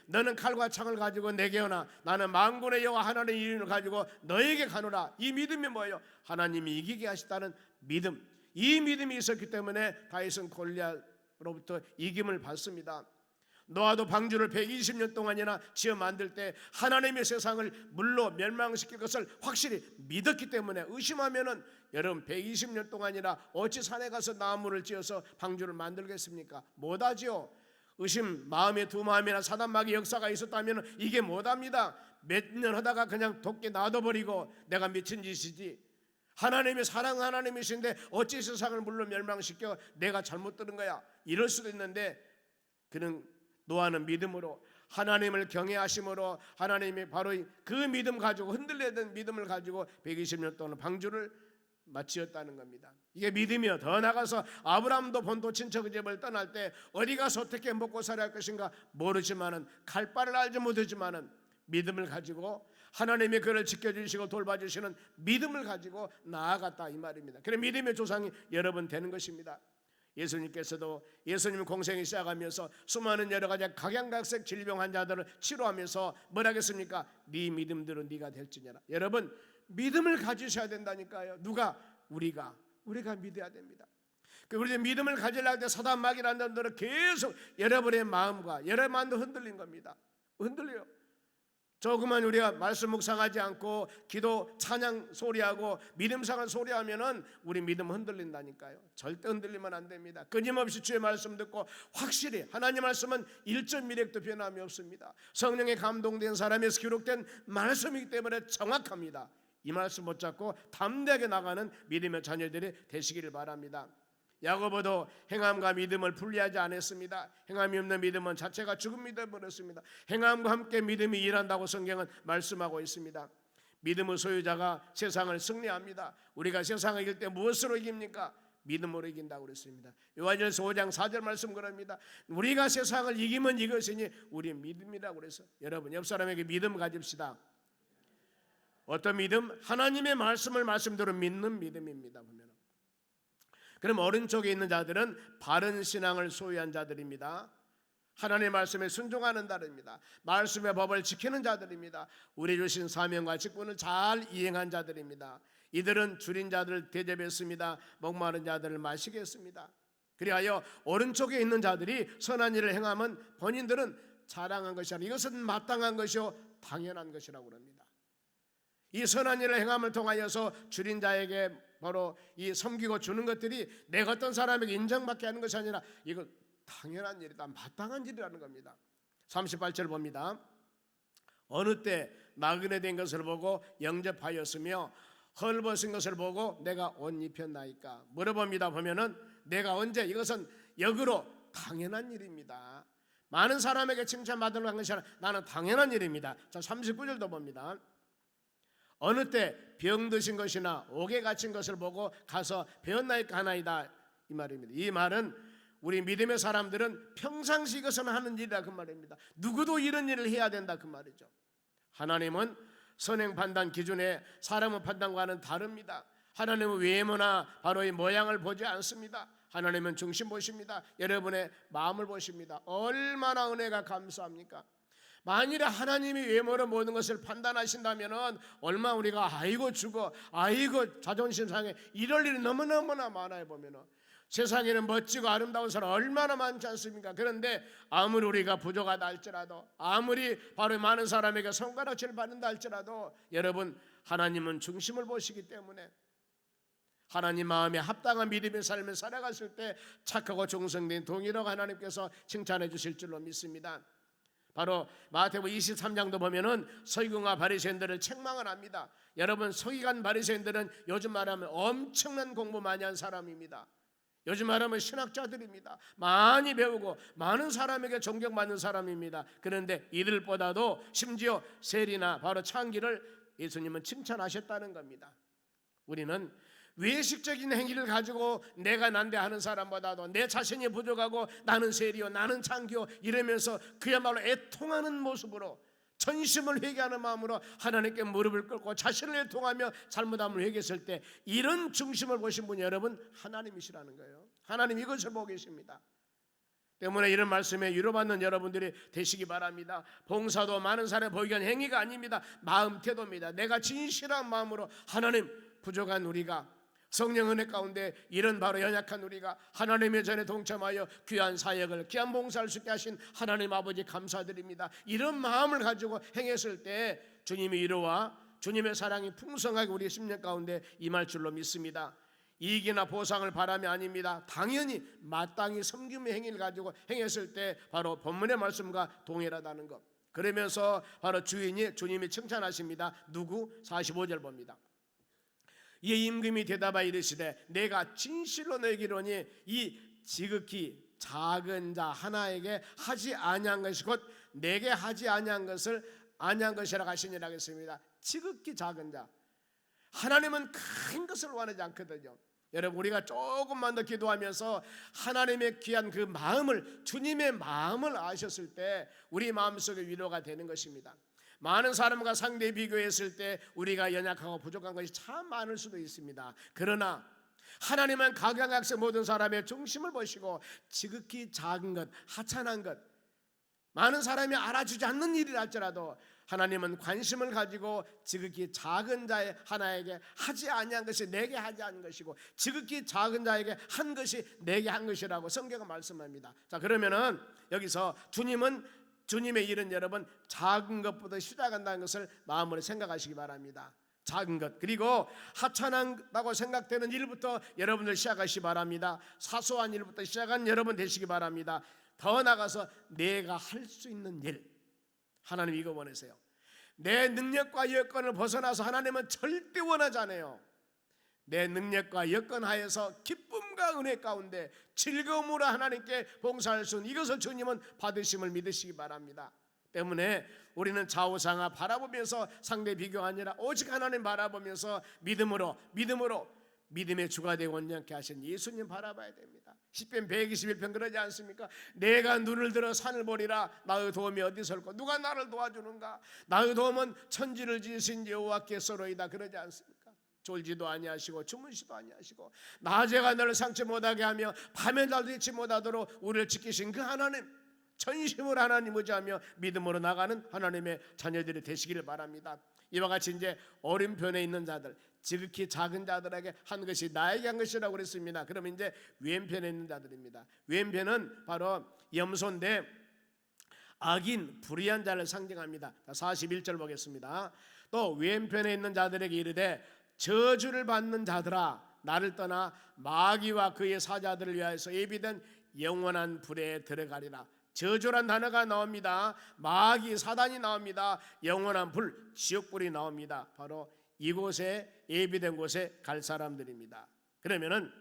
너는 칼과 창을 가지고 내게 오나 나는 만군의 여호와 하나님의 이름을 가지고 너에게 가노라. 이 믿음이 뭐예요? 하나님이 이기게 하시다는 믿음. 이 믿음이 있었기 때문에 다윗은 골리앗으로부터 이김을 받습니다. 노아도 방주를 120년 동안이나 지어 만들 때 하나님의 세상을 물로 멸망시킬 것을 확실히 믿었기 때문에, 의심하면은 여러분 120년 동안이나 어찌 산에 가서 나무를 지어서 방주를 만들겠습니까? 못하지요. 의심, 마음의 두 마음이나 사단마귀 역사가 있었다면 이게 못합니다. 몇 년 하다가 그냥 돕게 놔둬버리고 내가 미친 짓이지, 하나님이 사랑 하나님이신데 어찌 세상을 물로 멸망시켜 내가 잘못 들은 거야, 이럴 수도 있는데, 그는 노아는 믿음으로 하나님을 경외하심으로 하나님이 바로 그 믿음 가지고, 흔들리던 믿음을 가지고 120년 동안 방주를 마치었다는 겁니다. 이게 믿음이요. 더 나가서 아브라함도 본토 친척의 집을 떠날 때 어디 가서 어떻게 먹고 살아야 할 것인가 모르지만은, 칼바를 알지 못하지만은 믿음을 가지고 하나님이 그를 지켜주시고 돌봐주시는 믿음을 가지고 나아갔다, 이 말입니다. 그래, 믿음의 조상이 여러분 되는 것입니다. 예수님께서도 예수님 공생이 시작하면서 수많은 여러 가지 각양각색 질병 환자들을 치료하면서 뭐라 했습니까? 네 믿음대로 네가 될지니라. 여러분, 믿음을 가지셔야 된다니까요. 누가? 우리가 믿어야 됩니다. 우리 믿음을 가지려고 할 때 사단 마귀라는 놈들은 계속 여러분의 마음과 여러분의 마음도 흔들린 겁니다. 흔들려요. 조금만 우리가 말씀 묵상하지 않고 기도 찬양 소리하고 믿음상한 소리하면은 우리 믿음 흔들린다니까요. 절대 흔들리면 안 됩니다. 끊임없이 주의 말씀 듣고 확실히, 하나님 말씀은 1.1핵도 변함이 없습니다. 성령에 감동된 사람에서 기록된 말씀이기 때문에 정확합니다. 이 말씀 붙잡고 담대하게 나가는 믿음의 자녀들이 되시기를 바랍니다. 야고보도 행함과 믿음을 분리하지 않았습니다. 행함이 없는 믿음은 자체가 죽음이 되어버렸습니다. 행함과 함께 믿음이 일한다고 성경은 말씀하고 있습니다. 믿음의 소유자가 세상을 승리합니다. 우리가 세상을 이길 때 무엇으로 이깁니까? 믿음으로 이긴다고 그랬습니다. 요한일서 5장 4절 말씀 그럽니다. 우리가 세상을 이기면 이것이니 우리 믿음이라고 그래서 여러분 옆 사람에게 믿음 가집시다. 어떤 믿음? 하나님의 말씀을 말씀대로 믿는 믿음입니다. 보면 그럼 오른쪽에 있는 자들은 바른 신앙을 소유한 자들입니다. 하나님의 말씀에 순종하는 자들입니다. 말씀의 법을 지키는 자들입니다. 우리 주신 사명과 직분을 잘 이행한 자들입니다. 이들은 줄인 자들을 대접했습니다. 목마른 자들을 마시겠습니다. 그리하여 오른쪽에 있는 자들이 선한 일을 행하면 본인들은 자랑한 것이 아니라 이것은 마땅한 것이요 당연한 것이라고 합니다. 이 선한 일을 행함을 통하여서 줄인 자에게 바로 이 섬기고 주는 것들이 내가 어떤 사람에게 인정받게 하는 것이 아니라 이거 당연한 일이다, 마땅한 일이라는 겁니다. 38절 봅니다. 어느 때 나그네 된 것을 보고 영접하였으며 헐벗은 것을 보고 내가 옷 입혔나이까 물어봅니다. 보면은 내가 언제, 이것은 역으로 당연한 일입니다. 많은 사람에게 칭찬받으러 간 것이 아니라 나는 당연한 일입니다. 자, 39절도 봅니다. 어느 때 병 드신 것이나 옥에 갇힌 것을 보고 가서 배웠나이까 하나이다, 이 말입니다. 이 말은 우리 믿음의 사람들은 평상시 이것은 하는 일이다 그 말입니다. 누구도 이런 일을 해야 된다 그 말이죠. 하나님은 선행 판단 기준에 사람의 판단과는 다릅니다. 하나님은 외모나 바로 이 모양을 보지 않습니다. 하나님은 중심 보십니다. 여러분의 마음을 보십니다. 얼마나 은혜가 감사합니까? 만일에 하나님이 외모로 모든 것을 판단하신다면 얼마 우리가 아이고 죽어, 아이고 자존심 상해, 이럴 일이 너무너무나 많아요. 보면은 세상에는 멋지고 아름다운 사람 얼마나 많지 않습니까? 그런데 아무리 우리가 부족하다 할지라도, 아무리 바로 많은 사람에게 손가락질 받는다 할지라도 여러분 하나님은 중심을 보시기 때문에 하나님 마음에 합당한 믿음의 삶을 살아갔을 때 착하고忠성된 동의라고 하나님께서 칭찬해 주실 줄로 믿습니다. 바로 마태복음 23장도 보면은 서기관과 바리새인들을 책망을 합니다. 여러분 서기관 바리새인들은 요즘 말하면 엄청난 공부 많이 한 사람입니다. 요즘 말하면 신학자들입니다. 많이 배우고 많은 사람에게 존경받는 사람입니다. 그런데 이들보다도 심지어 세리나 바로 창기를 예수님은 칭찬하셨다는 겁니다. 우리는 외식적인 행위를 가지고 내가 난데하는 사람보다도 내 자신이 부족하고 나는 세리요 나는 창기요 이러면서 그야말로 애통하는 모습으로 전심을 회개하는 마음으로 하나님께 무릎을 꿇고 자신을 애통하며 잘못함을 회개했을 때 이런 중심을 보신 분이 여러분 하나님이시라는 거예요. 하나님 이것을 보고 계십니다. 때문에 이런 말씀에 위로받는 여러분들이 되시기 바랍니다. 봉사도 많은 사람이 보이기 위한 행위가 아닙니다. 마음 태도입니다. 내가 진실한 마음으로 하나님 부족한 우리가 성령 은혜 가운데 이런 바로 연약한 우리가 하나님의 전에 동참하여 귀한 사역을 귀한 봉사할 수 있게 하신 하나님 아버지 감사드립니다. 이런 마음을 가지고 행했을 때 주님의 위로와 주님의 사랑이 풍성하게 우리 심령 가운데 임할 줄로 믿습니다. 이익이나 보상을 바람이 아닙니다. 당연히 마땅히 섬김의 행위를 가지고 행했을 때 바로 본문의 말씀과 동일하다는 것. 그러면서 바로 주인이 주님이 칭찬하십니다. 누구? 45절 봅니다. 이에 임금이 대답하여 이르시되 내가 진실로 너에게 이르노니 이 지극히 작은 자 하나에게 하지 아니한 것이 곧 내게 하지 아니한 것이라고 하시니라 했습니다. 지극히 작은 자. 하나님은 큰 것을 원하지 않거든요. 여러분 우리가 조금만 더 기도하면서 하나님의 귀한 그 마음을, 주님의 마음을 아셨을 때 우리 마음속에 위로가 되는 것입니다. 많은 사람과 상대 비교했을 때 우리가 연약하고 부족한 것이 참 많을 수도 있습니다. 그러나 하나님은 각양각색 모든 사람의 중심을 보시고 지극히 작은 것, 하찮은 것, 많은 사람이 알아주지 않는 일이라 할지라도 하나님은 관심을 가지고 지극히 작은 자의 하나에게 하지 아니한 것이 내게 하지 않은 것이고 지극히 작은 자에게 한 것이 내게 한 것이라고 성경은 말씀합니다. 자, 그러면은 여기서 주님의 일은 여러분 작은 것부터 시작한다는 것을 마음으로 생각하시기 바랍니다. 작은 것, 그리고 하찮다고 생각되는 일부터 여러분들 시작하시기 바랍니다. 사소한 일부터 시작한 여러분 되시기 바랍니다. 더 나아가서 내가 할 수 있는 일, 하나님 이거 원하세요. 내 능력과 여건을 벗어나서 하나님은 절대 원하지 않아요. 내 능력과 여건 하에서 기쁨과 은혜 가운데 즐거움으로 하나님께 봉사할 수 있는 이것을 주님은 받으심을 믿으시기 바랍니다. 때문에 우리는 좌우상하 바라보면서 상대 비교가 아니라 오직 하나님 바라보면서 믿음으로 믿음의 주가 되고 온전케 하신 예수님 바라봐야 됩니다. 시편 121편 그러지 않습니까? 내가 눈을 들어 산을 보리라. 나의 도움이 어디서 올까? 누가 나를 도와주는가? 나의 도움은 천지를 지으신 여호와께서로이다. 그러지 않습니까? 졸지도 아니하시고 주무시도 아니하시고 낮에가 너를 상치 못하게 하며 밤에 날도 잊지 못하도록 우리를 지키신 그 하나님, 전심으로 하나님 의지하며 믿음으로 나가는 하나님의 자녀들이 되시기를 바랍니다. 이와 같이 이제 오른편에 있는 자들, 지극히 작은 자들에게 한 것이 나에게 한 것이라고 그랬습니다. 그러면 이제 왼편에 있는 자들입니다. 왼편은 바로 염소인데 악인 불의한 자를 상징합니다. 41절 보겠습니다. 또 왼편에 있는 자들에게 이르되 저주를 받는 자들아 나를 떠나 마귀와 그의 사자들을 위하여서 예비된 영원한 불에 들어가리라. 저주란 단어가 나옵니다. 마귀 사단이 나옵니다. 영원한 불 지옥불이 나옵니다. 바로 이곳에 예비된 곳에 갈 사람들입니다. 그러면은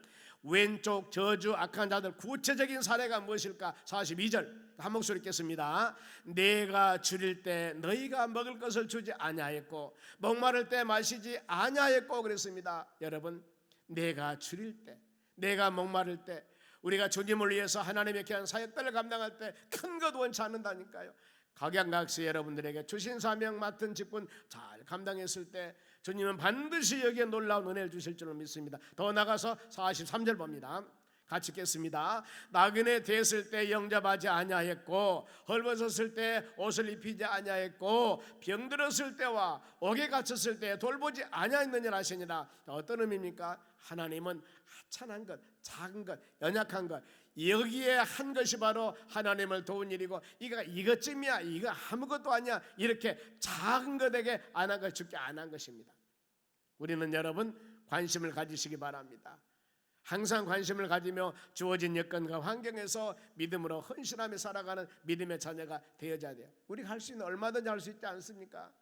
왼쪽 저주 악한 자들 구체적인 사례가 무엇일까? 42절 한 목소리 읽겠습니다. 내가 줄일 때 너희가 먹을 것을 주지 아니하였고 목마를 때 마시지 아니하였고 그랬습니다. 여러분, 내가 줄일 때, 내가 목마를 때, 우리가 주님을 위해서 하나님의 귀한 사역들을 감당할 때 큰 것 원치 않는다니까요. 각양각색 여러분들에게 주신 사명 맡은 직분 잘 감당했을 때 주님은 반드시 여기에 놀라운 은혜를 주실 줄을 믿습니다. 더 나가서 43절 봅니다. 같이 읽겠습니다. 나그네 됐을 때 영접하지 아니하였고 헐벗었을 때 옷을 입히지 아니하였고 병들었을 때와 옥에 갇혔을 때 돌보지 아니하였느니라 하시니라. 어떤 의미입니까? 하나님은 하찮은 것, 작은 것, 연약한 것 여기에 한 것이 바로 하나님을 도운 일이고 이거 이것쯤이야, 이거 아무것도 아니야 이렇게 작은 것에게 안 한 것 죽게 안 한 것입니다. 우리는 여러분 관심을 가지시기 바랍니다. 항상 관심을 가지며 주어진 여건과 환경에서 믿음으로 헌신하며 살아가는 믿음의 자녀가 되어져야 돼요. 우리가 할 수 있는 얼마든지 할 수 있지 않습니까?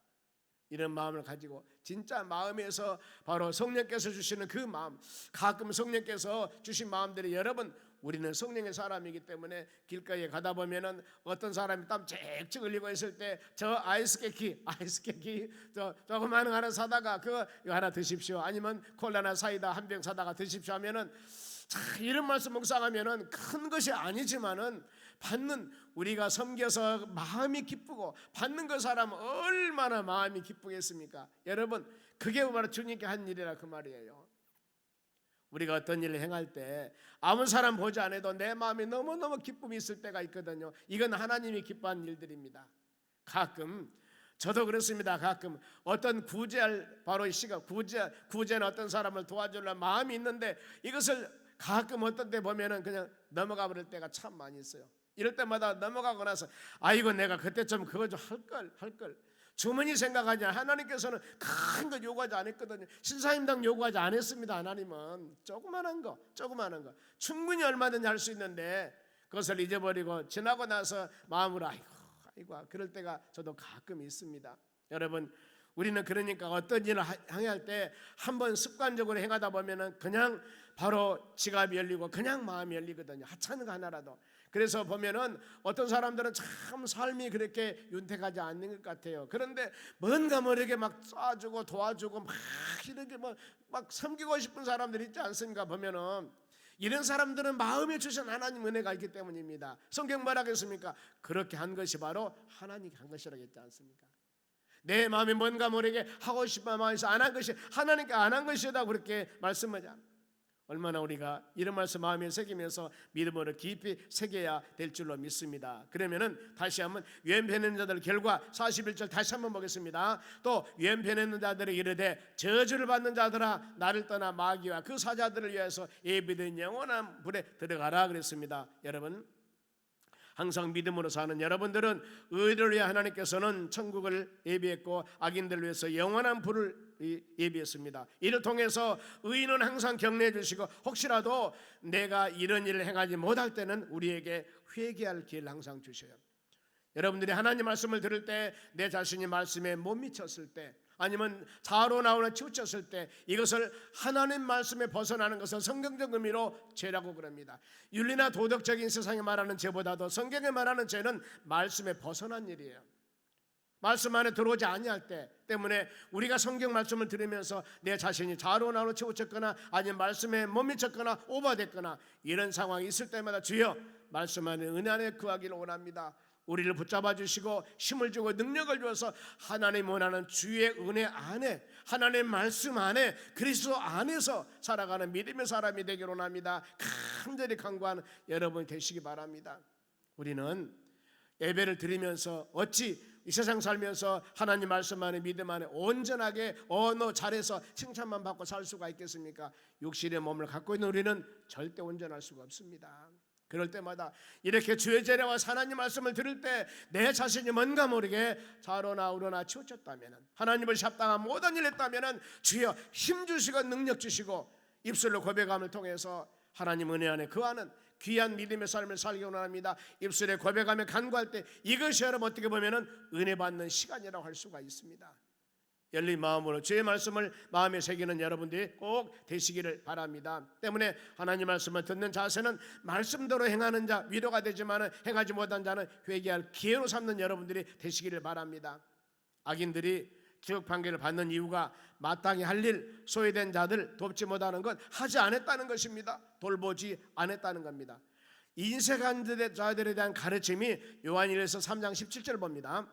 이런 마음을 가지고 진짜 마음에서 바로 성령께서 주시는 그 마음, 가끔 성령께서 주신 마음들이 여러분 우리는 성령의 사람이기 때문에 길가에 가다 보면은 어떤 사람이 땀 잭잭 흘리고 있을 때 저 아이스케키 저 조그마한 거 하나 사다가 그거 하나 드십시오. 아니면 콜라나 사이다 한 병 사다가 드십시오 하면은 자, 이런 말씀 묵상하면은 큰 것이 아니지만은 받는 우리가 섬겨서 마음이 기쁘고 받는 그 사람은 얼마나 마음이 기쁘겠습니까? 여러분 그게 바로 주님께 한 일이라 그 말이에요. 우리가 어떤 일을 행할 때 아무 사람 보지 않아도 내 마음에 너무너무 기쁨이 있을 때가 있거든요. 이건 하나님이 기뻐하는 일들입니다. 가끔 저도 그렇습니다. 가끔 어떤 구제할 바로 이 시각 구제는 어떤 사람을 도와주려는 마음이 있는데 이것을 가끔 어떤 때 보면은 그냥 넘어가 버릴 때가 참 많이 있어요. 이럴 때마다 넘어가고 나서 아이고 내가 그때 좀 그거 좀 할 걸 주머니 생각하지 하나님께서는 큰 거 요구하지 않았거든요. 신사임당 요구하지 않았습니다. 하나님은 조그만한 거 충분히 얼마든지 할 수 있는데 그것을 잊어버리고 지나고 나서 마음으로 아이고 그럴 때가 저도 가끔 있습니다. 여러분 우리는 그러니까 어떤 일을 행할 때 한번 습관적으로 행하다 보면은 그냥 바로 지갑이 열리고 그냥 마음이 열리거든요. 하찮은 거 하나라도. 그래서 보면은 어떤 사람들은 참 삶이 그렇게 윤택하지 않는 것 같아요. 그런데 뭔가 모르게 막 쏴주고 도와주고 막 이렇게 막 섬기고 싶은 사람들 있지 않습니까? 보면은 이런 사람들은 마음에 주신 하나님 은혜가 있기 때문입니다. 성경 뭐라겠습니까? 그렇게 한 것이 바로 하나님이 한 것이라고 했지 않습니까? 내 마음에 뭔가 모르게 하고 싶은 마음에서 안 한 것이 하나님께 안 한 것이다 그렇게 말씀하자. 얼마나 우리가 이런 말씀 마음에 새기면서 믿음으로 깊이 새겨야 될 줄로 믿습니다. 그러면은 다시 한번 왼편에 있는 자들 결과 41절 다시 한번 보겠습니다. 또 왼편에 있는 자들이 이르되 저주를 받는 자들아 나를 떠나 마귀와 그 사자들을 위해서 예비된 영원한 불에 들어가라 그랬습니다. 여러분 항상 믿음으로 사는 여러분들은 의를 위해 하나님께서는 천국을 예비했고 악인들을 위해서 영원한 불을 예비했습니다. 이를 통해서 의인은 항상 격려해 주시고 혹시라도 내가 이런 일을 행하지 못할 때는 우리에게 회개할 기회를 항상 주셔요. 여러분들이 하나님 말씀을 들을 때 내 자신이 말씀에 못 미쳤을 때 아니면 자로 나오나 치우쳤을 때 이것을 하나님 말씀에 벗어나는 것을 성경적 의미로 죄라고 그럽니다. 윤리나 도덕적인 세상에 말하는 죄보다도 성경에 말하는 죄는 말씀에 벗어난 일이에요. 말씀 안에 들어오지 아니할 때 때문에 우리가 성경 말씀을 들으면서 내 자신이 좌로 나로 치우쳤거나 아니면 말씀에 못 미쳤거나 오버됐거나 이런 상황이 있을 때마다 주여 말씀 안에 은혜 안에 구하기를 원합니다. 우리를 붙잡아 주시고 힘을 주고 능력을 주어서 하나님 원하는 주의 은혜 안에 하나님의 말씀 안에 그리스도 안에서 살아가는 믿음의 사람이 되기를 원합니다. 간절히 간구하는 여러분 되시기 바랍니다. 우리는 예배를 드리면서 어찌 이 세상 살면서 하나님 말씀 안에 믿음 안에 온전하게 언어 잘해서 칭찬만 받고 살 수가 있겠습니까? 육신의 몸을 갖고 있는 우리는 절대 온전할 수가 없습니다. 그럴 때마다 이렇게 주의 제례와 하나님 말씀을 들을 때 내 자신이 뭔가 모르게 좌로나 우로나 치우쳤다면 하나님을 합당한 모든 일 했다면 주여 힘 주시고 능력 주시고 입술로 고백함을 통해서 하나님 은혜 안에 거하는 귀한 믿음의 삶을 살기 원합니다. 입술에 고백하며 간구할 때 이것이 여러분 어떻게 보면 은혜 받는 시간이라고 할 수가 있습니다. 열린 마음으로 주의 말씀을 마음에 새기는 여러분들이 꼭 되시기를 바랍니다. 때문에 하나님 말씀을 듣는 자세는 말씀대로 행하는 자 위로가 되지만 행하지 못한 자는 회개할 기회로 삼는 여러분들이 되시기를 바랍니다. 악인들이 지옥 판결을 받는 이유가 마땅히 할 일 소외된 자들 돕지 못하는 것 하지 않았다는 것입니다. 돌보지 않았다는 겁니다. 인색한 자들에 대한 가르침이 요한일서 3장 17절 봅니다.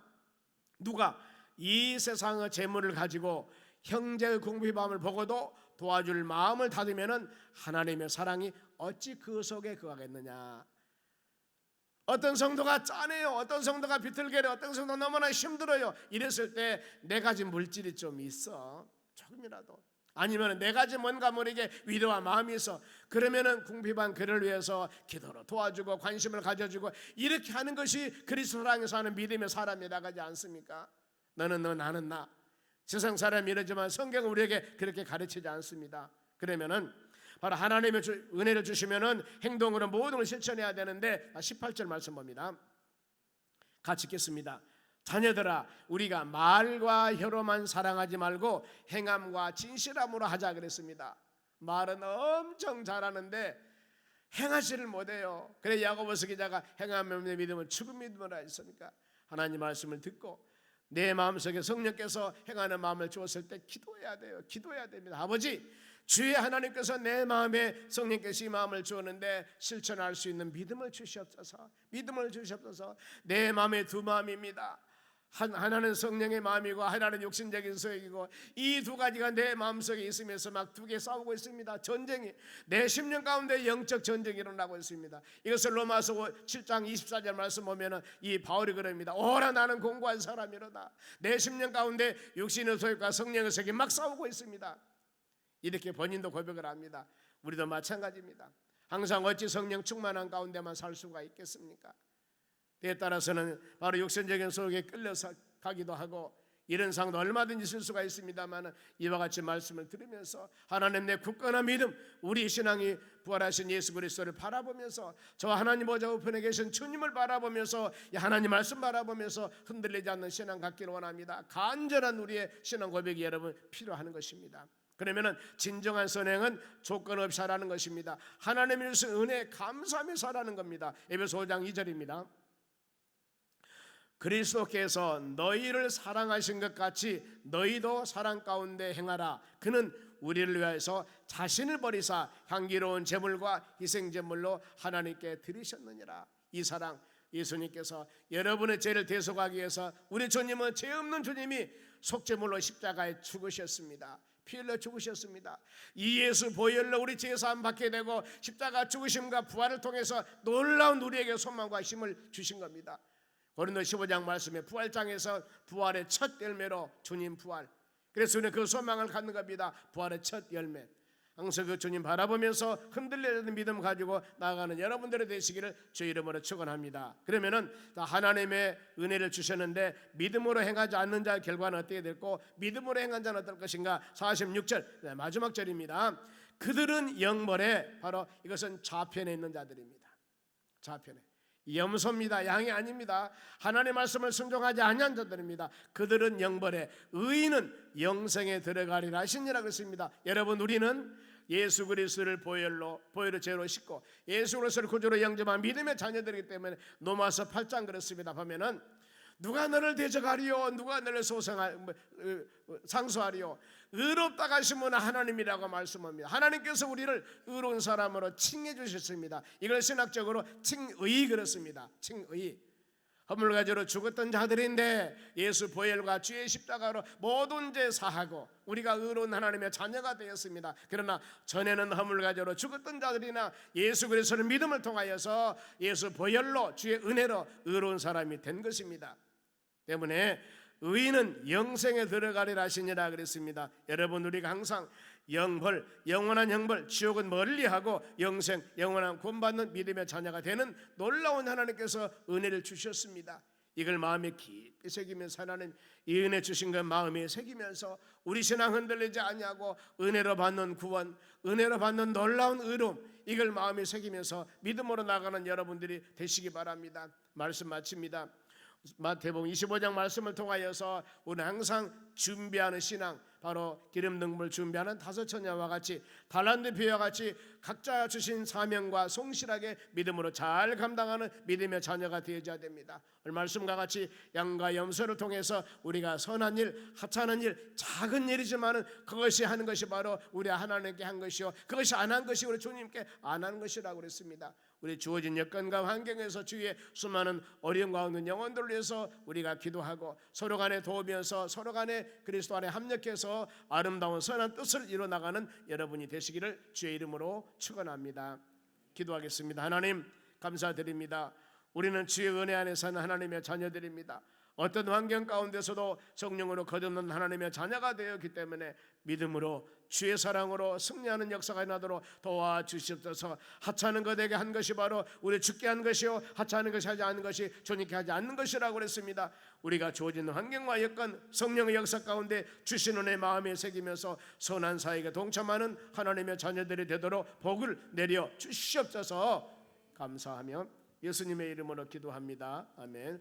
누가 이 세상의 재물을 가지고 형제의 궁핍함을 보고도 도와줄 마음을 닫으면 하나님의 사랑이 어찌 그 속에 거하겠느냐. 어떤 성도가 짠해요, 어떤 성도가 비틀거려, 어떤 성도가 너무나 힘들어요. 이랬을 때 내 가진 물질이 좀 있어, 조금이라도 아니면 내 가진 뭔가 모르게 위로와 마음이 있어, 그러면은 궁핍한 그를 위해서 기도로 도와주고 관심을 가져주고 이렇게 하는 것이 그리스도 사랑에서 하는 믿음의 사람이 나가지 않습니까? 너는 너 나는 나. 세상 사람이 이러지만 성경은 우리에게 그렇게 가르치지 않습니다. 그러면은 바로 하나님의 은혜를 주시면은 행동으로 모든 걸 실천해야 되는데 18절 말씀 봅니다. 같이 읽겠습니다. 자녀들아 우리가 말과 혀로만 사랑하지 말고 행함과 진실함으로 하자 그랬습니다. 말은 엄청 잘하는데 행하지를 못해요. 그래 야고보서 기자가 행함 없는 믿음은 죽은 믿음이라 했으니까 하나님 말씀을 듣고 내 마음속에 성령께서 행하는 마음을 주었을 때 기도해야 돼요. 기도해야 됩니다. 아버지 주의 하나님께서 내 마음에 성령께서 이 마음을 주었는데 실천할 수 있는 믿음을 주시옵소서. 믿음을 주시옵소서. 내 마음에 두 마음입니다. 하나는 성령의 마음이고 하나는 육신적인 소욕이고 이 두 가지가 내 마음속에 있으면서 막 두 개 싸우고 있습니다. 전쟁이 내 심령 가운데 영적 전쟁이 일어나고 있습니다. 이것을 로마서 7장 24절 말씀 보면 이 바울이 그럽니다. 오라 나는 공고한 사람이로다. 내 심령 가운데 육신의 소욕과 성령의 소욕이 막 싸우고 있습니다. 이렇게 본인도 고백을 합니다. 우리도 마찬가지입니다. 항상 어찌 성령 충만한 가운데만 살 수가 있겠습니까? 때에 따라서는 바로 육신적인 소욕에 끌려서 가기도 하고 이런 상도 얼마든지 있을 수가 있습니다만 이와 같이 말씀을 들으면서 하나님 내 굳건한 믿음 우리 신앙이 부활하신 예수 그리스도를 바라보면서 저 하나님 보좌 우편에 계신 주님을 바라보면서 하나님 말씀 바라보면서 흔들리지 않는 신앙 갖기를 원합니다. 간절한 우리의 신앙 고백이 여러분 필요한 것입니다. 그러면은 진정한 선행은 조건 없이 살아가는 것입니다. 하나님의 은혜에 감사하며 살아가는 겁니다. 에베소 5장 2절입니다. 그리스도께서 너희를 사랑하신 것 같이 너희도 사랑 가운데 행하라. 그는 우리를 위하여서 자신을 버리사 향기로운 제물과 희생제물로 하나님께 드리셨느니라. 이 사랑 예수님께서 여러분의 죄를 대속하기 위해서 우리 주님은 죄 없는 주님이 속죄물로 십자가에 죽으셨습니다. 피 흘려 죽으셨습니다. 이 예수 보혈로 우리 죄 사함 받게 되고 십자가 죽으심과 부활을 통해서 놀라운 우리에게 소망과 힘을 주신 겁니다. 고린도 15장 말씀에 부활장에서 부활의 첫 열매로 주님 부활. 그래서 우리는 그 소망을 갖는 겁니다. 부활의 첫 열매. 항상 그 주님 바라보면서 흔들리는 믿음 가지고 나아가는 여러분들이 되시기를 주 이름으로 축원합니다. 그러면은 하나님의 은혜를 주셨는데 믿음으로 행하지 않는 자의 결과는 어떻게 될고 믿음으로 행한 자는 어떨 것인가? 46절 마지막 절입니다. 그들은 영벌에 바로 이것은 좌편에 있는 자들입니다. 좌편에 염소입니다. 양이 아닙니다. 하나님의 말씀을 순종하지 아니한 자들입니다. 그들은 영벌에 의인은 영생에 들어가리라 하시니라 그랬습니다. 여러분 우리는 예수 그리스도를 보혈로 죄로 씻고 예수 그리스도를 구주로 영접한 믿음의 자녀들이기 때문에 로마서 8장 그렇습니다. 보면은 누가 너를 대적하리요? 누가 너를 상소하리요? 의롭다가 하신 분은 하나님이라고 말씀합니다. 하나님께서 우리를 의로운 사람으로 칭해 주셨습니다. 이걸 신학적으로 칭의 그렇습니다. 칭의. 허물 가지로 죽었던 자들인데 예수 보혈과 주의 십자가로 모든 죄 사하고 우리가 의로운 하나님의 자녀가 되었습니다. 그러나 전에는 허물 가지로 죽었던 자들이나 예수 그리스도의 믿음을 통하여서 예수 보혈로 주의 은혜로 의로운 사람이 된 것입니다. 때문에 의인은 영생에 들어가리라 하시니라 그랬습니다. 여러분, 우리가 항상 영벌, 영원한 형벌, 지옥은 멀리하고 영생, 영원한 구원받는 믿음의 자녀가 되는 놀라운 하나님께서 은혜를 주셨습니다. 이걸 마음에 깊이 새기면서 하나님 이 은혜 주신 것 마음에 새기면서 우리 신앙 흔들리지 아니하고 은혜로 받는 구원, 은혜로 받는 놀라운 의로움, 이걸 마음에 새기면서 믿음으로 나가는 여러분들이 되시기 바랍니다. 말씀 마칩니다. 마태복음 25장 말씀을 통하여서 우리는 항상 준비하는 신앙, 바로 기름 등불 준비하는 다섯 처녀와 같이 달란트 비와 같이 각자 주신 사명과 성실하게 믿음으로 잘 감당하는 믿음의 자녀가 되어야 됩니다. 오늘 말씀과 같이 양과 염소를 통해서 우리가 선한 일, 하찮은 일, 작은 일이지만은 그것이 하는 것이 바로 우리 하나님께 한 것이요, 그것이 안 한 것이 우리 주님께 안 하는 것이라고 그랬습니다. 우리 주어진 여건과 환경에서 주위에 수많은 어려움과 없는 영혼들을 위해서 우리가 기도하고 서로 간에 도우면서 서로 간에 그리스도 안에 합력해서 아름다운 선한 뜻을 이뤄나가는 여러분이 되시기를 주의 이름으로 축원합니다. 기도하겠습니다. 하나님 감사드립니다. 우리는 주의 은혜 안에 사는 하나님의 자녀들입니다. 어떤 환경 가운데서도 성령으로 거듭난 하나님의 자녀가 되었기 때문에 믿음으로 주의 사랑으로 승리하는 역사가 나도록 도와주시옵소서. 하찮은 것에게 한 것이 바로 우리 죽게 한 것이요, 하찮은 것이 하지 않는 것이 주님께 하지 않는 것이라고 그랬습니다. 우리가 주어진 환경과 여건 성령의 역사 가운데 주신 은혜 마음에 새기면서 선한 사역에 동참하는 하나님의 자녀들이 되도록 복을 내려 주시옵소서. 감사하며 예수님의 이름으로 기도합니다. 아멘.